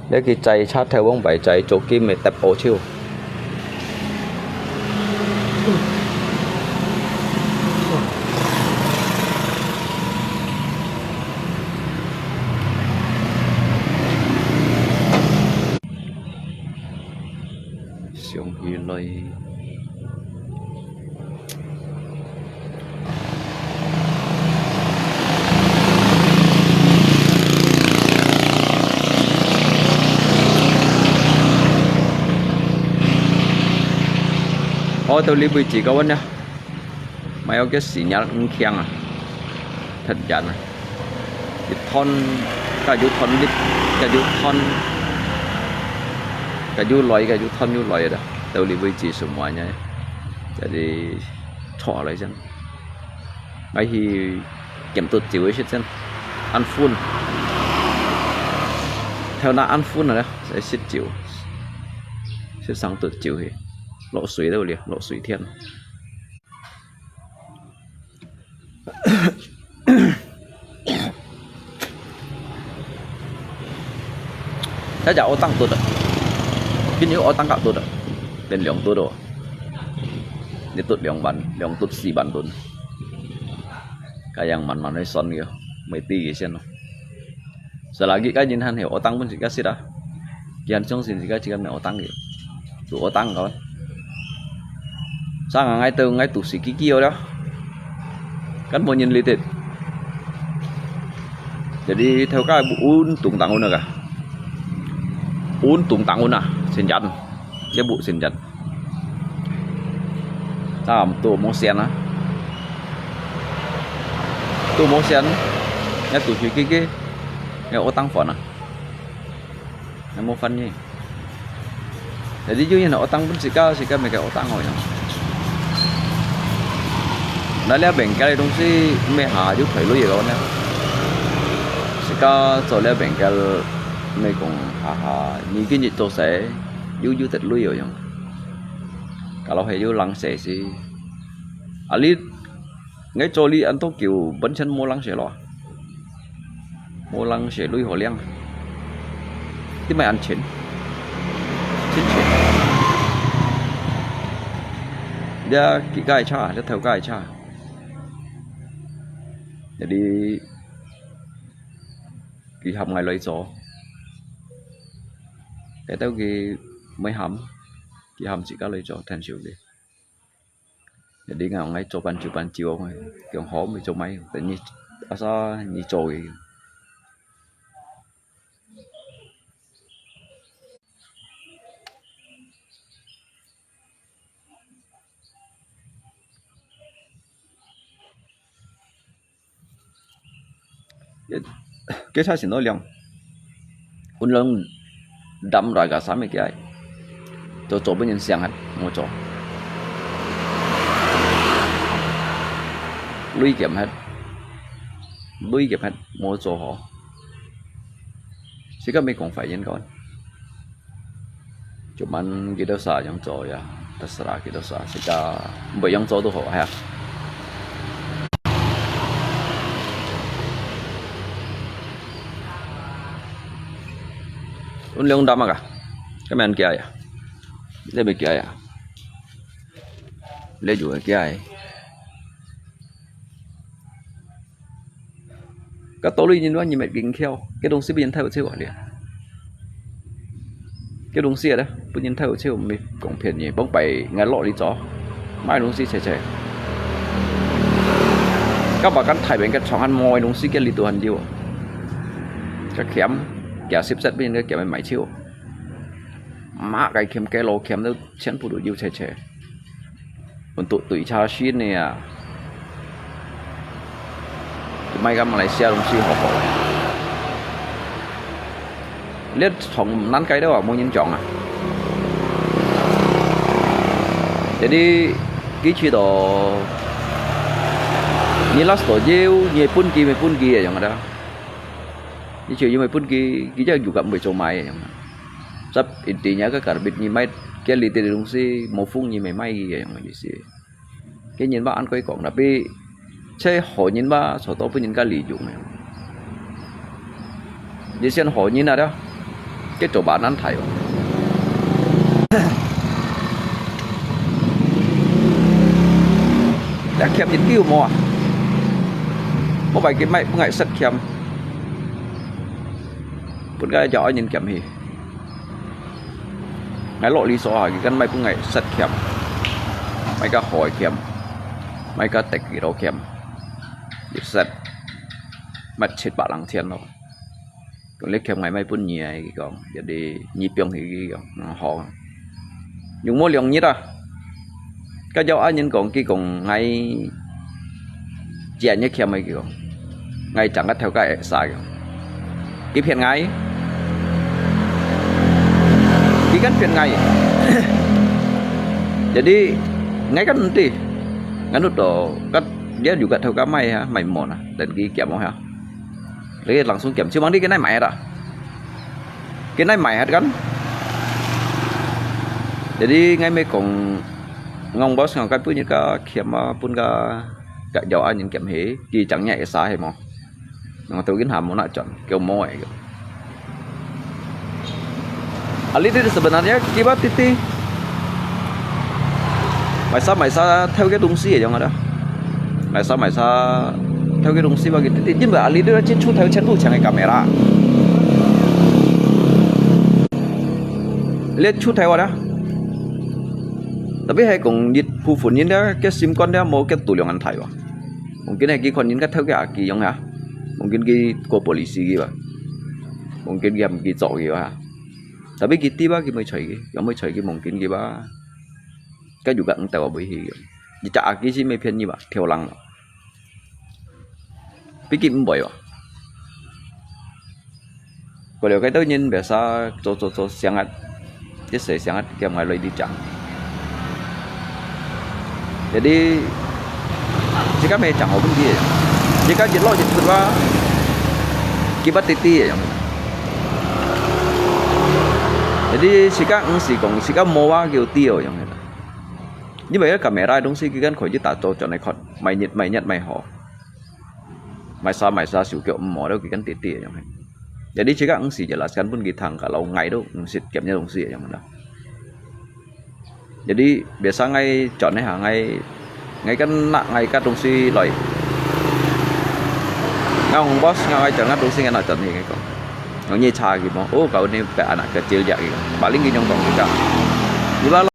đấy cái chạy sát theo bóng bảy chạy chỗ kim mày tập ổ chiêu siêu hi lôi tôi lý vị trí cao nha mày có cái xỉ nhá khiang à thật giản à cái thon cái chú thon đít cái chú thon cái chú lòi cái chú thon chú lòi đó tôi lý vị trí semua nha jadi thọ lại chân mấy khi kiểm tụt chiều ấy chân ăn phun theo na ăn phun rồi đó sẽ xịt chiều sẽ sang tụt chiều thì lộ suy đâu liền lộ suy thiên chắc chắn ô tăng tụt rồi cái nếu ô tăng cả tụt rồi đến lượng tụt rồi để tụt lượng tụt xì bàn tụt cái yang man nói son kìa mấy tỷ cái xem selagi cái nhìn han hiểu ô tăng pun chỉ cái gì đó kian trong xin chỉ cái ô tăng kìa tụ ô tăng rồi sang ngay tụ sĩ kia đó kan mau nhìn lihat jadi theo cái un tung tăng una cả un tung tăng una xin chắn cái bộ xin chắn tam tụ mong sen á tụ mong sen nghe tụ sĩ kia nghe ô tăng phòn à nghe mua phân gì jadi như là ô tăng pun sih mấy cái ô tăng rồi nó lẽ bên cái đông西咩下就退路嘢講咧，而家做咧bên cái咩講下你今日做寫要特路嘢用，kalau係要冷寫是，啊你ngay做你anh都叫本身冇冷寫咯，冇冷寫路好靚，啲咪ăn錢dia cái cha dia theo cái cha jadi kỳ hầm ngày lấy số cái tao kỳ mấy hầm kỳ hầm chỉ có lấy số thành siêu đi jadi ngày ngày cho ban chiều này kiểu hổ mới cho mấy tự nhiên sao nhị trồi cái sao xin nói liền un lông đâm rồi cả sáng mấy cái cho bên nhân sang hết mua cho lui kiểm hết mua cho họ chỉ có mấy cũng phải nhân con cuman kita sa yang cho ya terserah kita sa kita mbak yang cho tu họ ha un leong đâm à cái men kia à lấy bên kia à lấy chủ kia à cái tối lui nhìn nó nhìn mệt kinh theo cái đông sĩ bên theo chiều à liền cái đông sĩ đó bên theo chiều mình cũng phiền nhỉ bóng bảy ngay lọ đi chó mai đông sĩ chạy các bà cắn thải bên cái chọn ăn mồi đông sĩ cái lì tu hành điêu cái kém kẻ xếp set bên cái kẻ máy chiều má cái kém cái lô kém nó chén phụ đồ điêu chạy còn tụi cha xin này à may cái Malaysia đồng sĩ họ liệt phòng nắn cái đó à mua nhân chọn à jadi cái chuyện đó như last tổ gieo như pun kia vậy đó như chuyện như mấy pun kia cái juga bị trâu mai vậy sắp intinya cái cả biệt như mấy cái lì tiền đồng sĩ một phút như mấy may vậy mà như gì cái nhìn bạn ăn cái còn là bị chơi họ nhìn ba số to với những cái lý dụng này vậy xem họ nhìn nào đó cái chỗ bạn ăn thầy đã kẹp những kiểu mò có vài cái máy ngại sắt kẹp một cái giỏ nhìn kẹp gì ngài lộ lý số cái máy cũng ngại sắt kẹp máy cái hỏi kẹp máy cái tạch gì đó kẹp sạch mặt chết bạ lăng thiên đó còn lấy kẹp ngày mai pun nhẹ cái còn jadi nhịp piong thì cái họ dùng mỗi lượng nhất à cái dấu anh nhìn còn kia còn ngay chè nhất kẹp mấy kiểu ngay chẳng có theo cái sai cái phiền ngay cái gắn phiền ngay jadi ngay cái nanti ngay nút đó cái dia juga theo cá may ha mày mòn à dan kém không hả lấy langsung kém chứ bằng đi cái này mày đó cái này mày hết gắn jadi ngay mấy còn ngông boss ngông cái pun như cái kém pun cái giỏ những kém hế kỳ chẳng nhẹ xa hay mò nó tôi kiến hàm muốn lại chọn kiểu mồi Ali itu sebenarnya kibat titi mày sao theo cái đúng xí ở trong đó mày sao theo cái đúng xí bagi titi nhưng mà Ali itu trên chút theo chân thủ chẳng cái camera lihat chút theo đó tapi hay cũng dịch phụ phụ nhìn đó cái sim con đó mau cái tủ lượng ăn thải vào mungkin hay cái con nhìn cái theo cái aki giống hả mungkin cái của polisi gitu mungkin dia pergi cok gitu ha tapi kita bah kita mới chơi cái mungkin kita cái juga entah apa behi jadi aki sih mấy phiền như vậy theo lăng pikir boy wa kalau cái đó nhìn biasa cho sangat cái sẽ sangat cái ngoài lời đi chẳng jadi jika mấy chẳng apa dia jika jadi lo jadi berapa kibat titi ya jadi sika mua kiểu tiêu yang này như vậy camera đúng xí cái gắn khỏi chỉ tạo cho này còn mày nhận mày họ mày sao sử dụng mỏ đâu cái gắn titi yang này jadi sika sih jelaskan pun kita kalau ngày đâu xịt kèm nhau đúng xí yang đó jadi biasa ngay chọn này hàng ngay kan ngay các đúng xí loại ngang boss ngang chẳng ngắt đúng xí ngang nào chọn thì cái còn nó như trà gitu oh kau ini kayak anak kecil ya gitu paling gini nyongkong juga